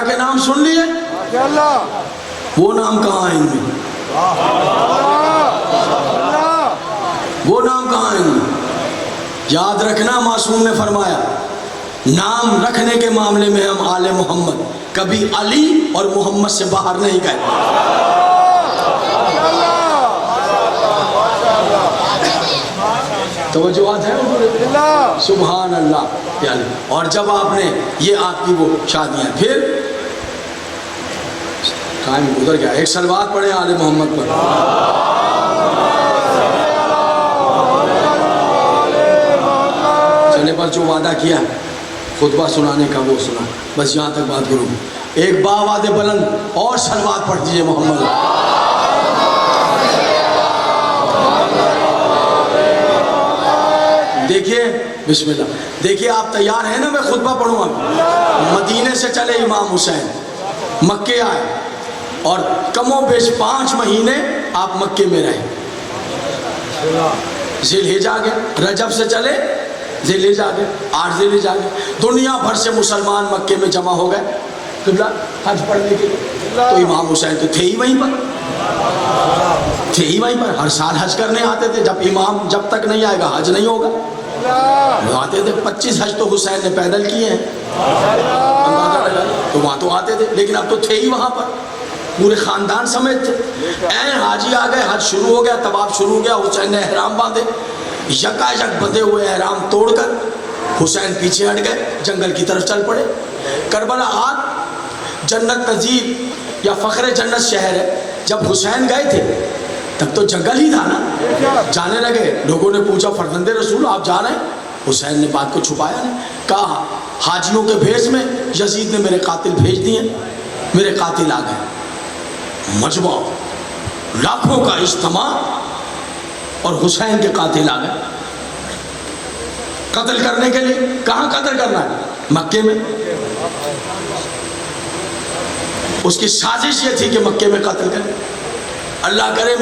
S1: کے نام سن لیے؟ وہ نام کہاں ہیں ان میں؟ وہ نام کہاں ہیں ان میں؟ یاد رکھنا معصوم نے فرمایا نام رکھنے کے معاملے میں ہم آل محمد کبھی علی اور محمد سے باہر نہیں گئے۔ توجہات ہے؟ سبحان اللہ۔ اور جب آپ نے یہ آپ کی وہ شادیاں پھر ٹائم گزر گیا، ایک صلوات پڑھیں آل محمد پر۔ چلے بس جو وعدہ کیا خطبہ سنانے کا وہ سنا، بس یہاں تک بات کروں۔ ایک باوعد بلند اور صلوات پڑھ دیجئے محمد۔ دیکھیے بسم اللہ، دیکھیے آپ تیار ہیں نا؟ میں خطبہ پڑھوں اب۔ مدینے سے چلے امام حسین، مکے آئے اور کم و بیش 5 مہینے آپ مکے میں رہے۔ ذی الحجہ گئے، رجب سے چلے ذی الحجہ گئے، 8 ذی الحجہ گئے۔ دنیا بھر سے مسلمان مکے میں جمع ہو گئے قبلہ حج پڑھنے کے لیے۔ تو امام حسین تو تھے ہی وہیں پر، تھے ہی وہیں پر، ہر سال حج کرنے آتے تھے۔ جب امام جب تک نہیں آئے گا حج نہیں ہوگا، وہ آتے تھے۔ 25 حج تو حسین نے پیدل کیے ہیں، تو وہاں تو آتے تھے، لیکن اب تو تھے ہی وہاں پر، پورے خاندان سمیت تھے۔ حاجی آ گئے، حج شروع ہو گیا، طواف شروع ہو گیا۔ حسین نے احرام باندھے، یکا یک بندھے ہوئے احرام توڑ کر حسین پیچھے ہٹ گئے، جنگل کی طرف چل پڑے۔ کربلا آج جنت نظیر یا فخر جنت شہر ہے۔ جب حسین گئے تھے تب تو جنگل ہی تھا نا۔ جانے لگے، لوگوں نے پوچھا فرزند رسول آپ جا رہے ہیں؟ حسین نے بات کو چھپایا نہیں، کہا حاجیوں کے بھیس میں یزید نے میرے قاتل بھیج دیے، میرے قاتل آ گئے۔ مجمع لاکھوں کا اجتماع اور حسین کے قاتل آ گئے قتل کرنے کے لیے۔ کہاں قتل کرنا ہے؟ مکے میں۔ اس کی سازش یہ تھی کہ مکے میں قتل کریں۔ اللہ کرے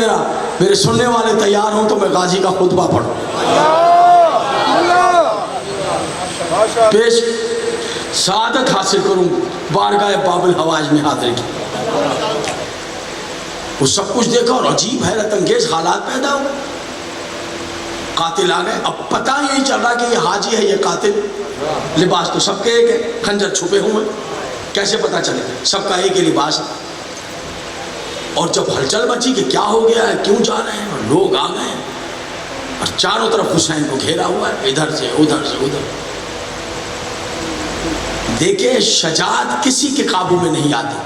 S1: میرے سننے والے تیار ہوں تو میں غازی کا خطبہ پڑھوں، پیش سعادت حاصل کروں، بارگاہ باب الحوائج میں حاضر کی۔ وہ سب کچھ دیکھا اور عجیب حیرت انگیز حالات پیدا ہوئے۔ قاتل آ گئے، اب پتہ ہی نہیں چل رہا کہ یہ حاجی ہے یہ قاتل، لباس تو سب کے ایک ہے، خنجر چھپے ہوئے، کیسے پتہ چلے؟ سب کا ایک ہی لباس ہے۔ اور جب ہلچل مچی کہ کیا ہو گیا ہے، کیوں جا رہے ہیں، اور لوگ آ گئے ہیں اور چاروں طرف حسین کو گھیرا ہوا ہے، ادھر سے ادھر سے ادھر۔ دیکھیں شجاعت کسی کے قابو میں نہیں آتی،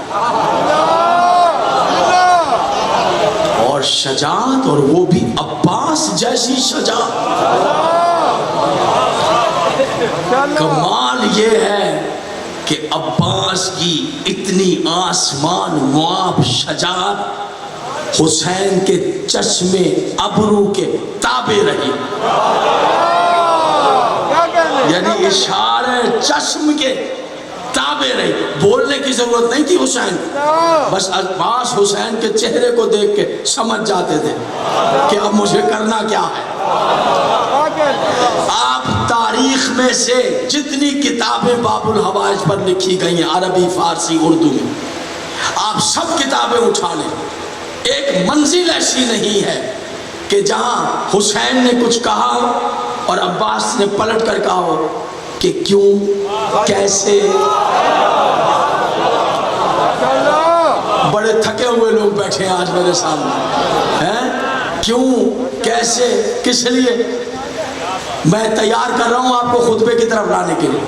S1: اور اور شجاعت، اور وہ بھی عباس جیسی شجاعت. کمال یہ ہے کہ عباس کی اتنی آسمان معاف شجاعت حسین کے چشمے ابرو کے تابع رہی. یعنی اشارے چشم کے تابع رہی. بولنے کی ضرورت نہیں تھی حسین، بس عباس حسین کے چہرے کو دیکھ کے سمجھ جاتے تھے کہ اب مجھے کرنا کیا ہے. آپ تاریخ میں سے جتنی کتابیں باب الحوائج پر لکھی گئی ہیں، عربی، فارسی، اردو میں، آپ سب کتابیں اٹھا لیں، ایک منزل ایسی نہیں ہے کہ جہاں حسین نے کچھ کہا اور عباس نے پلٹ کر کہا ہو کہ کیوں، کیسے. بڑے تھکے ہوئے لوگ بیٹھے ہیں آج میرے سامنے ہیں. کیوں، کیسے، کس لیے؟ میں تیار کر رہا ہوں آپ کو خطبے کی طرف لانے کے لیے،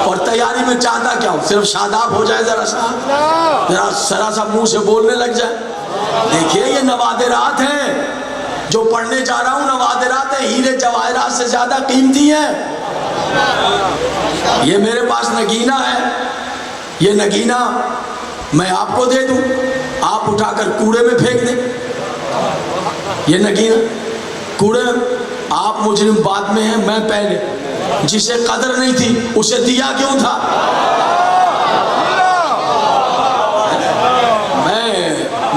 S1: اور تیاری میں چاہتا کیا ہوں؟ صرف شاداب ہو جائے، ذرا سا منہ سے بولنے لگ جائے. دیکھیے یہ نوادرات ہیں جو پڑھنے جا رہا ہوں، نوادرات ہیں، ہیرے جواہرات سے زیادہ قیمتی ہیں. یہ میرے پاس نگینہ ہے، یہ نگینہ میں آپ کو دے دوں، آپ اٹھا کر کوڑے میں پھینک دیں. یہ نگینہ کوڑے، آپ مجرم بعد میں ہیں، میں پہلے. جسے قدر نہیں تھی اسے دیا کیوں تھا؟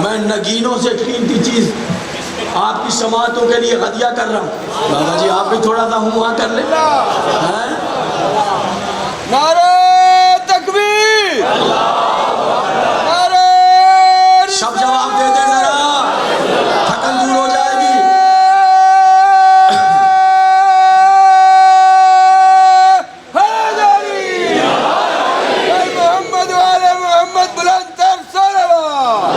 S1: میں نگینوں سے قیمتی چیز آپ کی سماعتوں کے لیے ہدیہ کر رہا ہوں. بابا جی آپ بھی تھوڑا سا ہوں کر لیں.
S2: نعرہ تکبیر،
S1: سب جواب دے دیں ذرا، تھکن دور ہو جائے گی.
S2: محمد والے محمد بلند تر صلوات.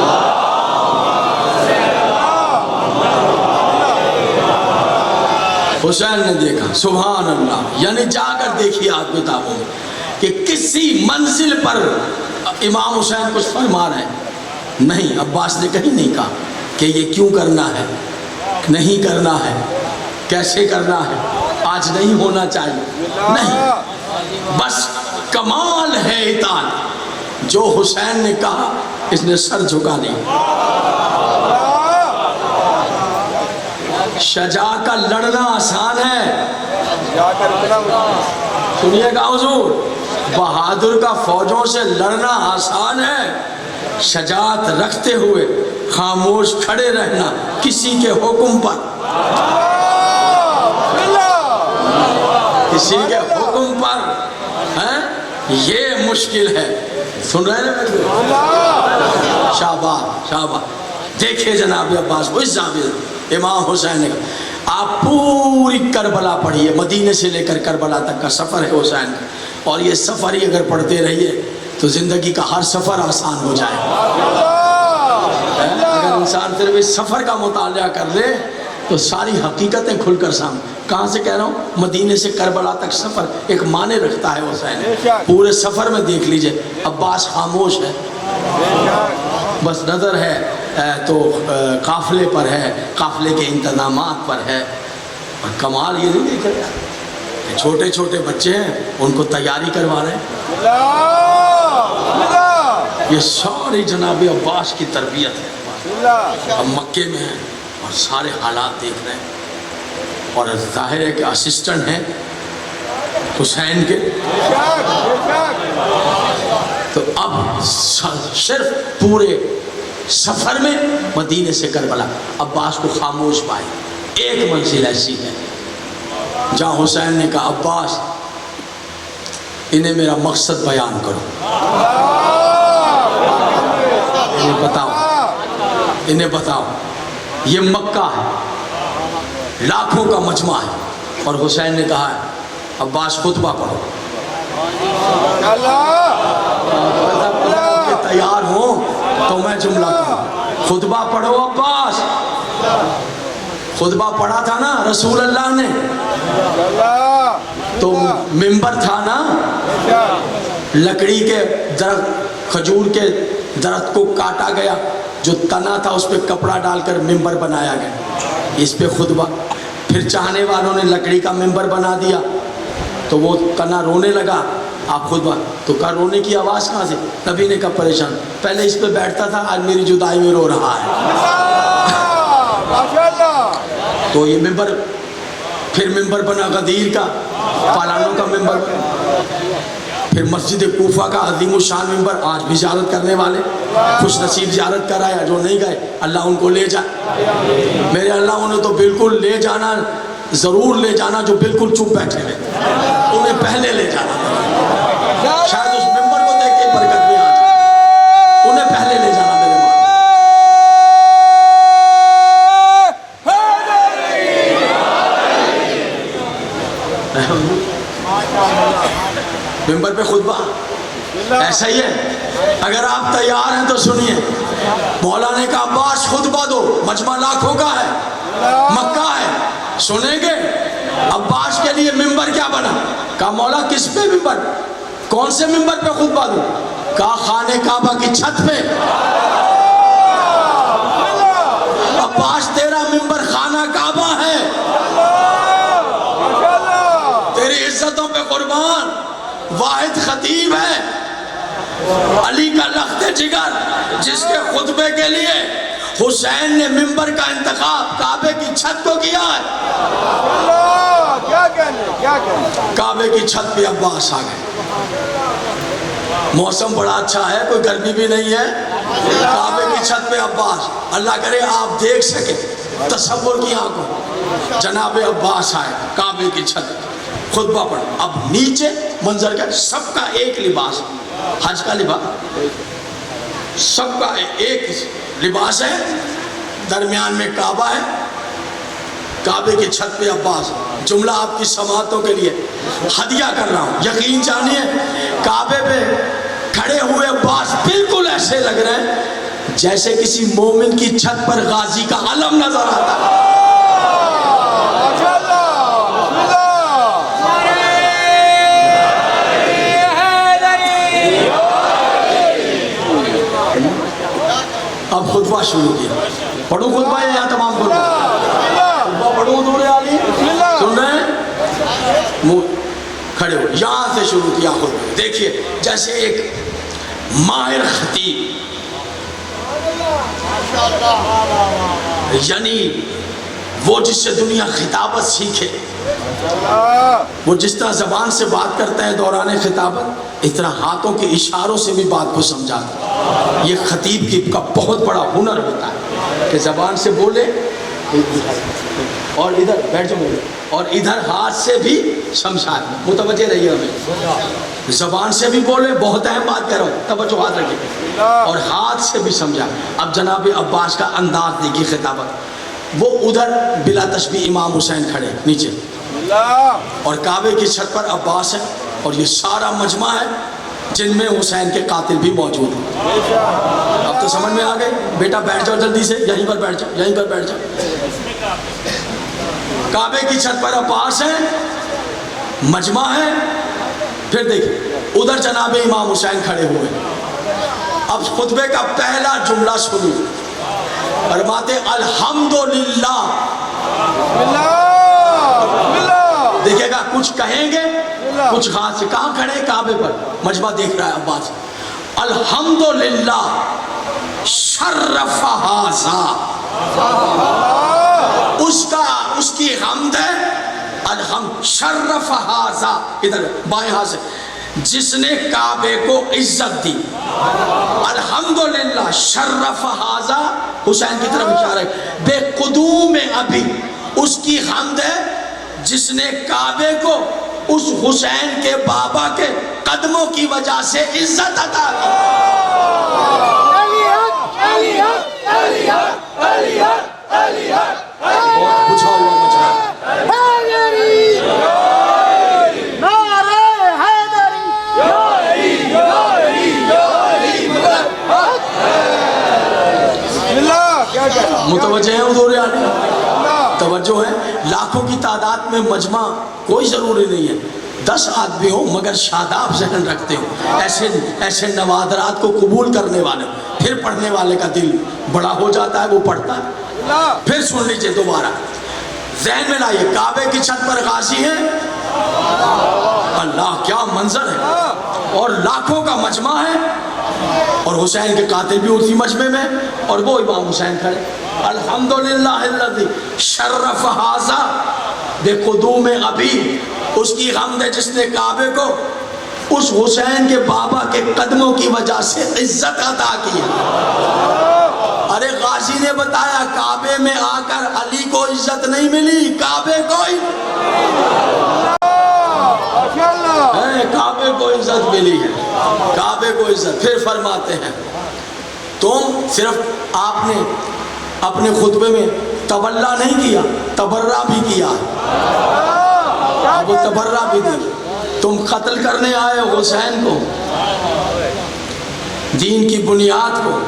S1: حسین نے دیکھا، سبحان اللہ. یعنی جا کر دیکھیے آپ کتابوں میں کہ کسی منزل پر امام حسین کچھ فرما رہے ہیں. نہیں، عباس نے کہیں نہیں کہا کہ یہ کیوں کرنا ہے، نہیں کرنا ہے، کیسے کرنا ہے، آج نہیں ہونا چاہیے. نہیں، بس کمال ہے اطاعت. جو حسین نے کہا اس نے سر جھکا دیا. شجاع کا لڑنا آسان ہے، سنیے گا حضور، بہادر کا فوجوں سے لڑنا آسان ہے. شجاعت رکھتے ہوئے خاموش کھڑے رہنا کسی کے حکم پر، کسی کے حکم پر یہ مشکل ہے. سن رہے ہیں؟ شاباش شاباش. دیکھیں جناب عباس کو اس زاویے. امام حسین نے کہا آپ پوری کربلا پڑھیے، مدینے سے لے کر کربلا تک کا سفر ہے حسین کا، اور یہ سفر ہی اگر پڑھتے رہیے تو زندگی کا ہر سفر آسان ہو جائے. اگر انسان صرف اس سفر کا مطالعہ کر لے تو ساری حقیقتیں کھل کر سامنے. کہاں سے کہہ رہا ہوں؟ مدینے سے کربلا تک سفر ایک معنی رکھتا ہے حسین. پورے سفر میں دیکھ لیجئے عباس خاموش ہے، بس نظر ہے تو قافلے پر ہے، قافلے کے انتظامات پر ہے. اور کمال یہ نہیں دیکھ رہا کہ چھوٹے چھوٹے بچے ہیں ان کو تیاری کروا رہے ہیں. یہ ساری جناب عباس کی تربیت ہے. ہم مکے میں ہیں اور سارے حالات دیکھ رہے ہیں، اور ظاہر ہے کہ اسسٹنٹ ہیں حسین کے. تو اب صرف پورے سفر میں مدینے سے کربلا عباس کو خاموش پائے. ایک منزل ایسی ہے جہاں حسین نے کہا عباس انہیں میرا مقصد بیان کرو، انہیں بتاؤ. یہ مکہ ہے، لاکھوں کا مجمع ہے، اور حسین نے کہا ہے عباس خطبہ پڑھو. تیار ہوں تو میں جملہ کہوں. خطبہ پڑھو عباس. خطبہ پڑھا تھا نا رسول اللہ نے، تو منبر تھا نا، لکڑی کے درخت، کھجور کے درخت کو کاٹا گیا، جو تنا تھا اس پہ کپڑا ڈال کر ممبر بنایا گیا، اس پہ خطبہ. پھر چاہنے والوں نے لکڑی کا ممبر بنا دیا تو وہ تنا رونے لگا، آپ خطبہ تو کہا رونے کی آواز کہاں سے؟ نبی نے کہا پریشان، پہلے اس پہ بیٹھتا تھا، آج میری جدائی میں رو رہا ہے. تو یہ ممبر، پھر ممبر بنا غدیر کا، پالانوں کا ممبر بنا. پھر مسجد کوفہ کا عظیم الشان ممبر، آج بھی زیارت کرنے والے خوش نصیب زیارت کرایا، جو نہیں گئے اللہ ان کو لے جائے. میرے اللہ انہیں تو بالکل لے جانا، ضرور لے جانا جو بالکل چپ بیٹھے ہوئے، انہیں پہلے لے جانا. شاید اس ممبر کو دیکھ کے برکت میں آ جائے، انہیں پہلے لے جانا میرے ممبر پہ خطبہ. ایسا ہی ہے، اگر آپ تیار ہیں تو سنیے. مولا نے کہا عباس خطبہ دو، مجمع لاکھوں کا ہے، مکہ ہے، سنیں گے؟ عباس کے لیے ممبر کیا بنا؟ کہا مولا کس پہ ممبر؟ کون سے ممبر پہ خطبہ دوں؟ کہا خانہ کعبہ کی چھت پہ. عباس تیرا ممبر خانہ کعبہ ہے، تیری عزتوں پہ قربان. واحد خطیب ہے علی کا لخت جگر، جس کے خطبے کے لیے حسین نے ممبر کا انتخاب کعبے کی چھت کو کیا ہے. کعبے کی چھت پہ عباس آ گئے. موسم بڑا اچھا ہے، کوئی گرمی بھی نہیں ہے. کعبے کی چھت پہ عباس، اللہ کرے آپ دیکھ سکیں، تصور کی آنکھوں جناب عباس آئے کعبے کی چھت، خطبہ پڑھ. اب نیچے منظر کا سب کا ایک لباس، حج کا لباس، سب کا ایک لباس ہے، درمیان میں کعبہ ہے، کعبے کی چھت پہ عباس. جملہ آپ کی سماعتوں کے لیے ہدیہ کر رہا ہوں، یقین جانیے کعبے پہ کھڑے ہوئے عباس بالکل ایسے لگ رہے ہیں جیسے کسی مومن کی چھت پر غازی کا علم نظر آتا ہے. اب خطبہ شروع کیا. پڑھوں خطبہ یا تمام خطبہ پڑھوں؟ دور عالی سن رہے ہیں؟ کھڑے ہو، یہاں سے شروع کیا خطبہ. دیکھیے جیسے ایک ماہر خطیب، یعنی وہ جس سے دنیا خطابت سیکھے، وہ جس طرح زبان سے بات کرتے ہیں دوران خطابت، اس طرح ہاتھوں کے اشاروں سے بھی بات کو سمجھاتا. یہ خطیب کی کا بہت بڑا ہنر ہوتا ہے کہ زبان سے بولے اور ادھر بیٹھ جاؤ، اور ادھر ہاتھ سے بھی سمجھائے. متوجہ رہیے، ہمیں زبان سے بھی بولے، بہت اہم بات کہہ رہا ہوں، توجہ ہاتھ رکھیے، اور ہاتھ سے بھی سمجھائے. اب جناب عباس کا انداز دیکھیے خطابت. وہ ادھر بلا تشبیہ امام حسین کھڑے نیچے، اور کعبے کی چھت پر عباس ہے، اور یہ سارا مجمع ہے جن میں حسین کے قاتل بھی موجود ہیں. اب تو سمجھ میں آ گئے؟ بیٹا بیٹھ جاؤ جلدی سے، یہیں پر بیٹھ جاؤ، یہیں پر بیٹھ جاؤ. کعبے کی چھت پر عباس ہے، مجمع ہے. پھر دیکھیں ادھر جناب امام حسین کھڑے ہوئے. اب خطبے کا پہلا جملہ شروع، فرماتے الحمدللہ. دیکھے گا کچھ کہیں گے، کچھ ہاتھ سے. کہاں کھڑے؟ کعبے پر، مجمع دیکھ رہا ہے عباس. الحمدللہ شرف ھذا، اس کی حمد ہے. الحمد شرف ھذا، ادھر بائیں ہاتھ سے، جس نے کعبے کو عزت دی. الحمدللہ شرف ھذا، حسین کی طرف اشارہ ہے، بے قدوم ابھی، اس کی حمد ہے جس نے کعبے کو اس حسین کے بابا کے قدموں کی وجہ سے عزت عطا کی. بہت پوچھا ہوا مجھا. متوجہ ہیں حضور عالی؟ توجہ ہے. لاکھوں کی تعداد میں مجمع کوئی ضروری نہیں ہے. 10 آدمی ہو مگر شاداب ذہن رکھتے ہو، ایسے نوادرات کو قبول کرنے والے، پھر پڑھنے والے کا دل بڑا ہو جاتا ہے، وہ پڑھتا ہے۔ پھر سن لیجئے دوبارہ، ذہن میں لائیے، کعبے کی چھت پر غازی ہیں، اللہ کیا منظر ہے، اور لاکھوں کا مجمع ہے، اور حسین کے قاتل بھی اسی مجمع میں، اور وہ امام حسین کھڑے، الحمدللہ الذی شرف ھذا بقدوم ابی، اس کی حمد ہے جس نے کعبے کو اس حسین کے بابا کے قدموں کی وجہ سے عزت عطا کی ہے۔ ارے غازی نے بتایا کعبے میں آ کر علی کو عزت نہیں ملی، کعبے کو کعبے کو عزت ملی ہے، کعبے کو عزت۔ پھر فرماتے ہیں تم صرف آپ نے اپنے خطبے میں تولا نہیں کیا، تبرہ بھی کیا، اب وہ تبرہ بھی دی، تم قتل کرنے آئے ہو حسین کو، دین کی بنیاد کو،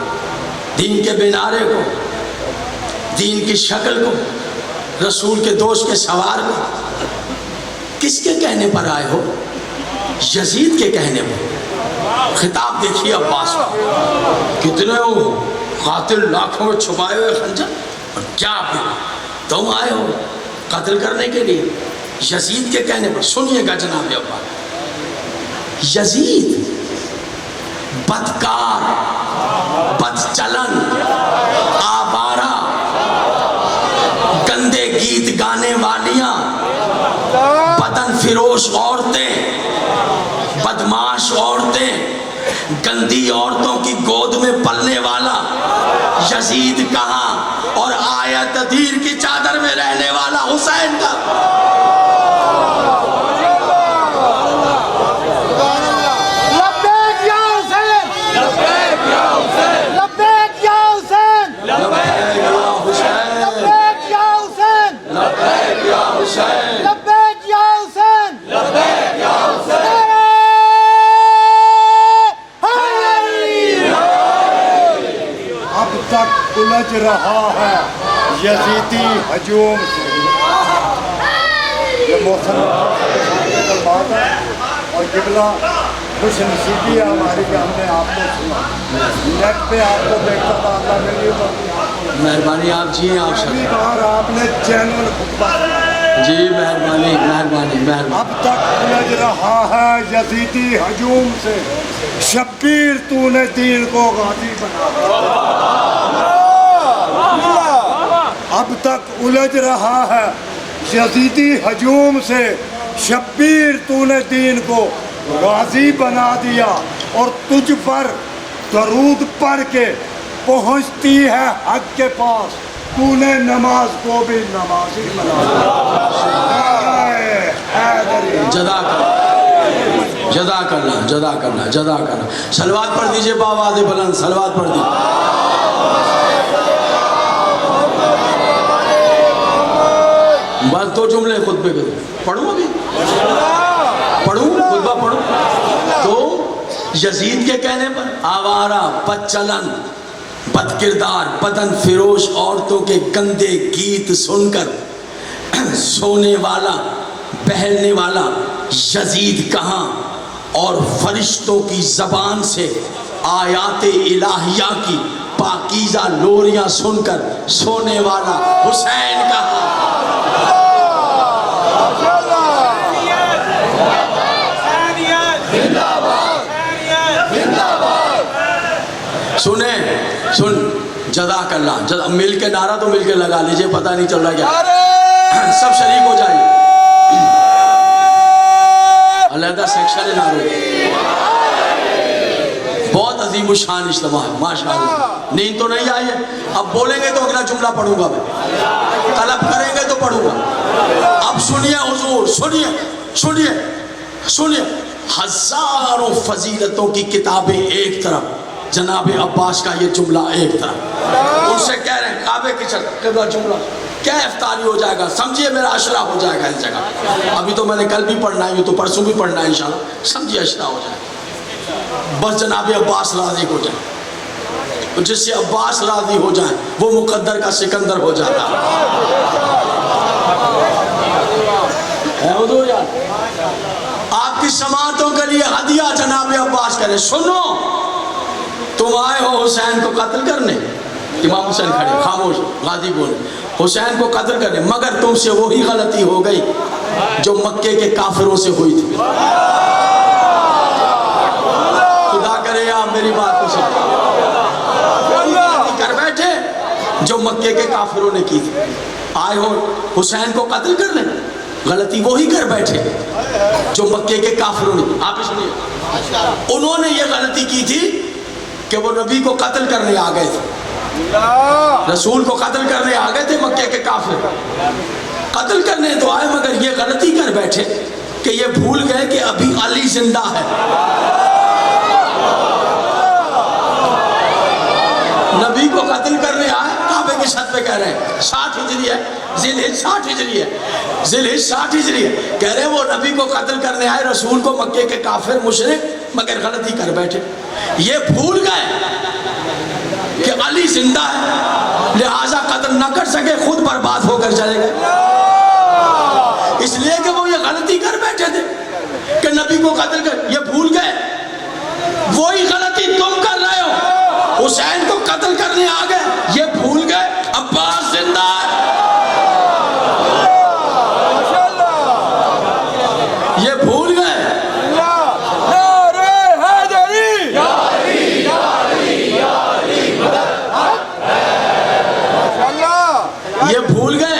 S1: دین کے مینارے کو، دین کی شکل کو، رسول کے دوست کے سوار کو، کس کے کہنے پر آئے ہو؟ یزید کے کہنے پر۔ خطاب دیکھیے عباس کا، کتنے ہو قاتل، لاکھوں میں چھپائے ہوئے خنجر، اور کیا تم آئے ہو قتل کرنے کے لیے یزید کے کہنے پر۔ سنیے گا جناب عباس، یزید بدکار، بدچلن، آوارہ، گندے گیت گانے والیاں، بدن فروش عورتیں، بدماش عورتیں، گندی عورتوں کی گود میں پلنے والا یزید کہاں، اور آیت تطہیر کی چادر میں رہنے والا حسین کا۔
S2: لبیک یا حسین، لبیک یا حسین، لبیک یا حسین،
S1: لبیک یا حسین،
S2: لبیک یا حسین،
S1: لبیک یا حسین،
S2: لبیک یا حسین،
S1: لبیک یا حسین۔
S3: اب تک الجھ رہا ہے یزیدی ہجوم سے۔ یہ موسم بات ہے، اور قبلہ خوش نصیبی ہے ہماری کہ ہم نے آپ کو سنا، نیٹ پہ آپ کو دیکھتا تھا، اللہ میری
S1: مہربانی آپ جی، آپ
S3: پہلی
S1: سب
S3: بار آپ نے جینوئن خطبہ سنا۔
S1: جی، مہربانی مہربانی مہربانی۔
S3: اب تک الجھ رہا ہے یزیدی ہجوم سے، شبیر تو نے دین کو غازی بنا دیا۔ اب تک الجھ رہا ہے یزیدی ہجوم سے، شبیر تو نے دین کو غازی بنا دیا، اور تجھ پر درود پڑھ کے پہنچتی ہے حق کے پاس، تو نے نماز کو بھی نمازی بنا دیا۔
S1: جزاک اللہ، جزاک اللہ، جزاک اللہ، جزاک اللہ۔ صلوات پڑھ دیجئے بآواز بلند، صلوات پڑھ دیجئے۔ بس دو جملے خطبے کے، پڑھوں ابھی، پڑھوں خطبہ پڑھوں۔ تو یزید کے کہنے پر آوارہ، بدچلن، بد کردار، بدن فروش عورتوں کے گندے گیت سن کر سونے والا، بہلنے والا یزید کہاں، اور فرشتوں کی زبان سے آیات الہیہ کی پاکیزہ لوریاں سن کر سونے والا حسین کہاں۔ سنیں، سن، جزاک اللہ، مل کے نعرہ تو مل کے لگا لیجئے، پتہ نہیں چل رہا کیا، سب شریک ہو جائیں، علیحدہ سیکشن ہے نعروں، بہت عظیم الشان اجتماع ہے، ماشاءاللہ۔ نیند تو نہیں آئی ہے، اب بولیں گے تو اگلا جملہ پڑھوں گا میں، طلب کریں گے تو پڑھوں گا۔ اب سنیے حضور، سنیے سنیے سنیے، ہزاروں فضیلتوں کی کتابیں ایک طرف، جناب عباس کا یہ جملہ ایک طرف، ان سے کہہ رہے ہیں کعبے کی چھت، قبلہ جملہ کیا افطاری ہو جائے گا، سمجھیے میرا اشرا ہو جائے گا اس جگہ، ابھی تو میں نے کل بھی پڑھنا ہے، تو پرسوں بھی پڑھنا ہے انشاءاللہ، سمجھیے اشرا ہو جائے گا، بس جناب عباس راضی ہو جائے، جس سے عباس راضی ہو جائے وہ مقدر کا سکندر ہو جاتا ہے حضور یار۔ آپ کی سماعتوں کے لیے ہدیہ جناب عباس کرے. سنو، تم آئے ہو حسین کو قتل کرنے. امام حسین کھڑے، خاموش، غازی بولے، حسین کو قتل کرنے، مگر تم سے وہی غلطی ہو گئی جو مکے کے کافروں سے ہوئی تھی. خدا کرے آپ میری بات کو سمجھیں. کر بیٹھے جو مکے کے کافروں نے کی تھی. آئے ہو حسین کو قتل کرنے، غلطی وہی کر بیٹھے جو مکے کے کافروں نے. آپ ہی سنیے، انہوں نے یہ غلطی کی تھی کہ وہ نبی کو قتل کرنے آ گئے تھے، رسول کو قتل کرنے آ گئے تھے. مکے کے کافر قتل کرنے تو آئے، مگر یہ غلطی کر بیٹھے کہ یہ بھول گئے کہ ابھی علی زندہ ہے. نبی کو قتل کرنے آئے، کعبے کی چھت پہ کہہ رہے ہیں 60 ہجری ہے، ذی الحج 60 ہجری ہے، ذی الحج 60 ہجری ہے. کہہ رہے ہیں وہ نبی کو قتل کرنے آئے، رسول کو مکے کے کافر مشرک، مگر غلطی کر بیٹھے. یہ بھول گئے کہ علی زندہ ہے، لہٰذا قتل نہ کر سکے، خود برباد ہو کر چلے گئے. اس لیے کہ وہ یہ غلطی کر بیٹھے تھے کہ نبی کو قتل کر. یہ بھول گئے، وہی غلطی تم کر رہے ہو. حسین کو قتل کرنے آ گئے، یہ بھول گئے عباس زندہ ہے. یہ بھول گئے. یہ بھول گئے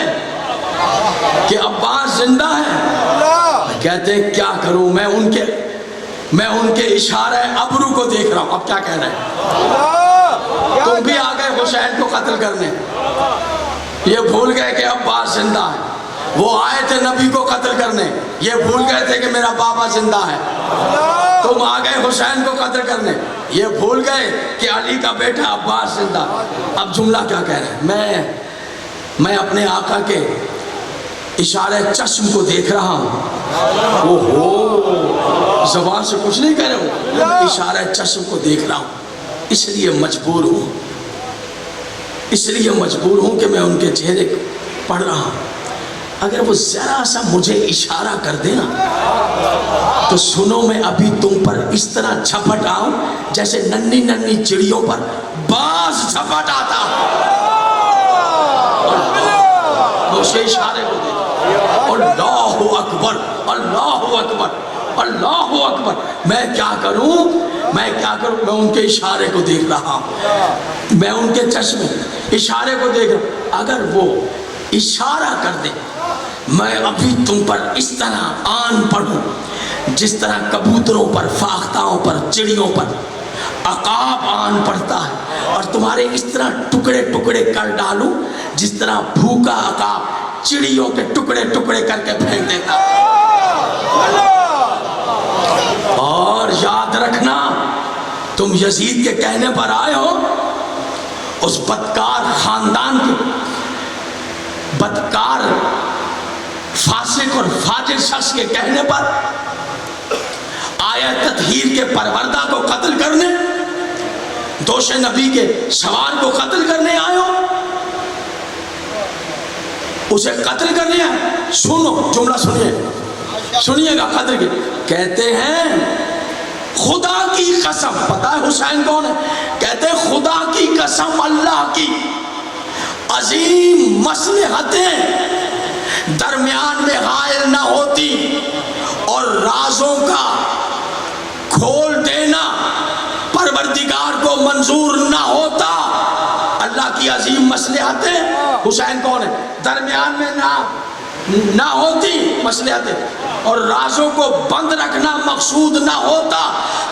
S1: کہ عباس زندہ ہے. کہتے ہیں کیا کروں میں ان کے اشارہ ابرو کو دیکھ رہا ہوں. اب کیا کہہ رہے ہیں؟ تم بھی آ گئے حسین کو قتل کرنے. یہ بھول گئے کہ عباس زندہ ہے. وہ آئے تھے نبی کو قتل کرنے، یہ بھول گئے تھے کہ میرا بابا زندہ ہے. تم آ گئے حسین کو قتل کرنے، یہ بھول گئے کہ علی کا بیٹا عباس زندہ. اب جملہ کیا کہہ رہے ہیں؟ میں اپنے آقا کے اشارہ چشم کو دیکھ رہا ہوں. اوہو، زبان سے کچھ نہیں کہہ رہا ہوں، اشارہ چشم کو دیکھ رہا ہوں. اس لیے مجبور ہوں کہ میں ان کے چہرے کو پڑھ رہا ہوں. اگر وہ ذرا سا مجھے اشارہ کر دینا تو سنو، میں ابھی تم پر اس طرح جھپٹ آؤں جیسے ننھی ننھی چڑیوں پر باز جھپٹ آتا. اسے اشارے کو دیکھ، اللہ اکبر، اللہ اکبر، اللہ اکبر. میں کیا کروں؟ میں ان کے اشارے کو دیکھ رہا ہوں، میں ان کے چشمے اشارے کو دیکھ رہا ہوں. اگر وہ اشارہ کر دے، میں ابھی تم پر اس طرح آن پڑھوں جس طرح کبوتروں پر، فاختاؤں پر، چڑیوں پر عقاب آن پڑتا ہے، اور تمہارے اس طرح ٹکڑے ٹکڑے کر ڈالوں جس طرح بھوکا عقاب چڑیوں کے ٹکڑے ٹکڑے کر کے پھینک دیتا. اور یاد رکھنا، تم یزید کے کہنے پر آئے ہو، اس بدکار خاندان کے بدکار فاسق اور فاجر شخص کے کہنے پر آیا تطہیر کے پروردہ کو قتل کرنے، دوش نبی کے سوار کو قتل کرنے آئے ہو، اسے قتل کرنے آئے. سنو جملہ سنیے گا قتل کے. کہتے ہیں خدا کی قسم، پتہ ہے حسین کون ہے؟ کہتے ہیں خدا کی قسم، اللہ کی عظیم مصلحتیں درمیان میں حائل نہ ہوتی اور رازوں کا کھول دینا پروردگار کو منظور نہ ہوتا. اللہ کی عظیم مصلحتیں، حسین کون ہے؟ درمیان میں نہ ہوتی مصلحتیں اور رازوں کو بند رکھنا مقصود نہ ہوتا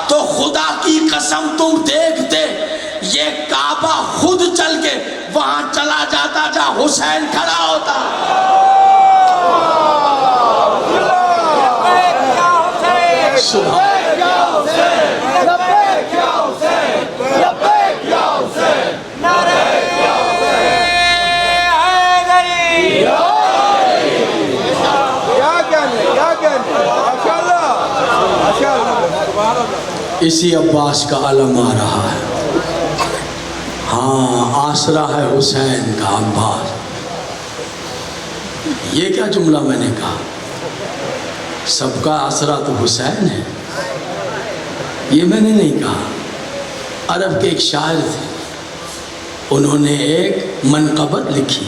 S1: تو خدا کی قسم تم دیکھتے یہ کعبہ خود چل کے وہاں چلا جاتا جہاں حسین کھڑا ہوتا. اسی عباس کا علم آ رہا ہے. ہاں، آسرا ہے حسین کا عباس. یہ کیا جملہ میں نے کہا؟ سب کا آسرا تو حسین ہے. یہ میں نے نہیں کہا. عرب کے ایک شاعر تھے, انہوں نے ایک منقبت لکھی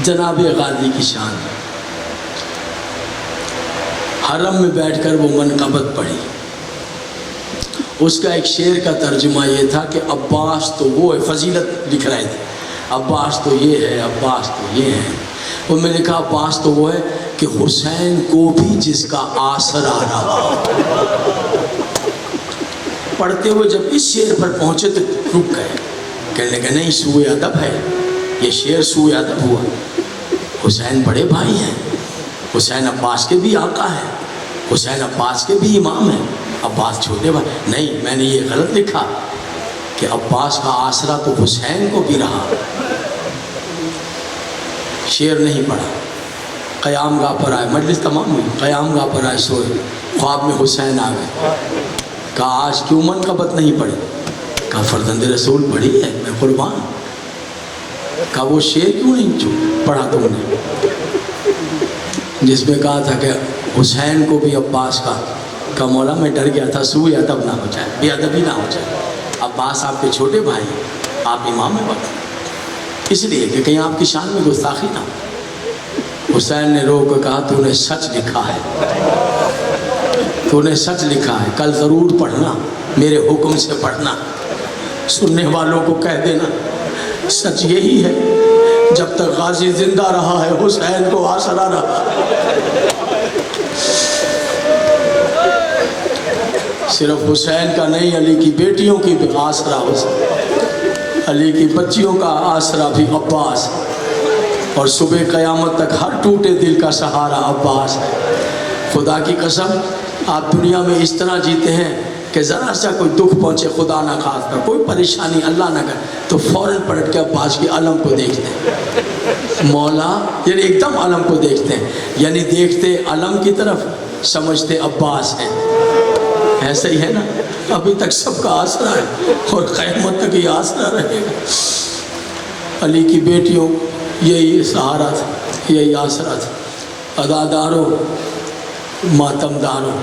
S1: جناب غازی کی شان. حرم میں بیٹھ کر وہ منقبت پڑھی. اس کا ایک شعر کا ترجمہ یہ تھا کہ عباس تو وہ ہے, فضیلت لکھ رہے تھے, عباس تو یہ ہے, عباس تو یہ ہے. اور میں نے کہا عباس تو وہ ہے کہ حسین کو بھی جس کا آسرا رہا. پڑھتے ہوئے جب اس شعر پر پہنچے تو رک گئے, کہنے لگے نہیں سوء ادب ہے یہ شعر, سوء ادب ہوا. حسین بڑے بھائی ہیں, حسین عباس کے بھی آقا ہیں, حسین عباس کے بھی امام ہیں, عباس چھوٹے بھائی. نہیں, میں نے یہ غلط لکھا کہ عباس کا آسرا تو حسین کو بھی رہا. شعر نہیں پڑھا. قیام گاہ پر آئے, مجلس تمام ہوئی, قیام گاہ پر آئے, سوئے, خواب میں حسین آ گئے. کہا آج کیوں منقبت نہیں پڑھی؟ کہا فرزند رسول پڑھی ہے, میں قربان. کہا وہ شعر کیوں نہیں پڑھا تم نے جس میں کہا تھا کہ حسین کو بھی عباس کا مولا میں ڈر گیا تھا سوء ادب نہ ہو جائے, بے ادبی نہ ہو جائے. عباس آپ کے چھوٹے بھائی ہیں, آپ امام وقت, اس لیے کہ کہیں آپ کی شان میں گستاخی نہ ہو. حسین نے رو کر کہا تو نے سچ لکھا ہے, تو نے سچ لکھا ہے, کل ضرور پڑھنا, میرے حکم سے پڑھنا. سننے والوں کو کہہ دینا سچ یہی ہے, جب تک غازی زندہ رہا ہے حسین کو آسرا رہا. صرف حسین کا نہیں, علی کی بیٹیوں کی بھی آسرا حسین, علی کی بچیوں کا آسرا بھی عباس, اور صبح قیامت تک ہر ٹوٹے دل کا سہارا عباس ہے. خدا کی قسم آپ دنیا میں اس طرح جیتے ہیں کہ ذرا سا کوئی دکھ پہنچے, خدا نہ خواستہ کوئی پریشانی اللہ نہ کرے, تو فوراً پلٹ کے عباس کی علم کو دیکھتے ہیں. مولا یعنی ایک دم علم کو دیکھتے ہیں, یعنی دیکھتے علم کی طرف, سمجھتے عباس ہیں. ایسا ہی ہے نا, ابھی تک سب کا آسرا ہے اور قیامت تک یہ آسرا رہے گا. علی کی بیٹیوں یہی سہارا تھا, یہی آسرا تھا. اداداروں, ماتم داروں,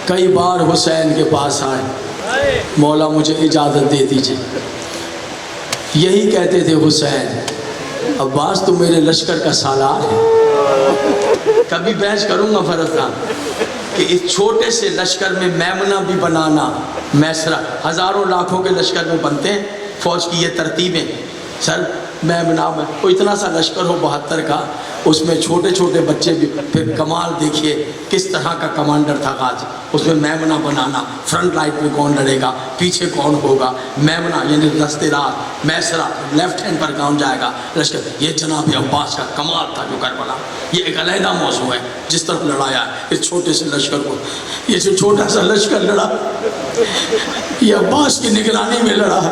S1: کئی بار حسین کے پاس آئے, مولا مجھے اجازت دے دیجیے. یہی کہتے تھے حسین, عباس تو میرے لشکر کا سالار ہے. کبھی بحث کروں گا فرض تھا کہ اس چھوٹے سے لشکر میں میمنہ بھی بنانا میسرا, ہزاروں لاکھوں کے لشکر میں بنتے ہیں فوج کی یہ ترتیبیں. سر میمنہ میں کوئی اتنا سا لشکر ہو 72 کا, اس میں چھوٹے چھوٹے بچے بھی, پھر کمال دیکھیے کس طرح کا کمانڈر تھا غازی. اس میں میمنہ بنانا, فرنٹ لائٹ میں کون لڑے گا, پیچھے کون ہوگا, میمنہ یعنی رستے راہ, میسرا لیفٹ ہینڈ پر کون جائے گا لشکر. یہ جناب عباس کا کمال تھا جو کربلا. یہ ایک علیحدہ موضوع ہے جس طرف لڑایا ہے اس چھوٹے سے لشکر کو. یہ جو چھوٹا سا لشکر لڑا یہ عباس کی نگرانی میں لڑا ہے.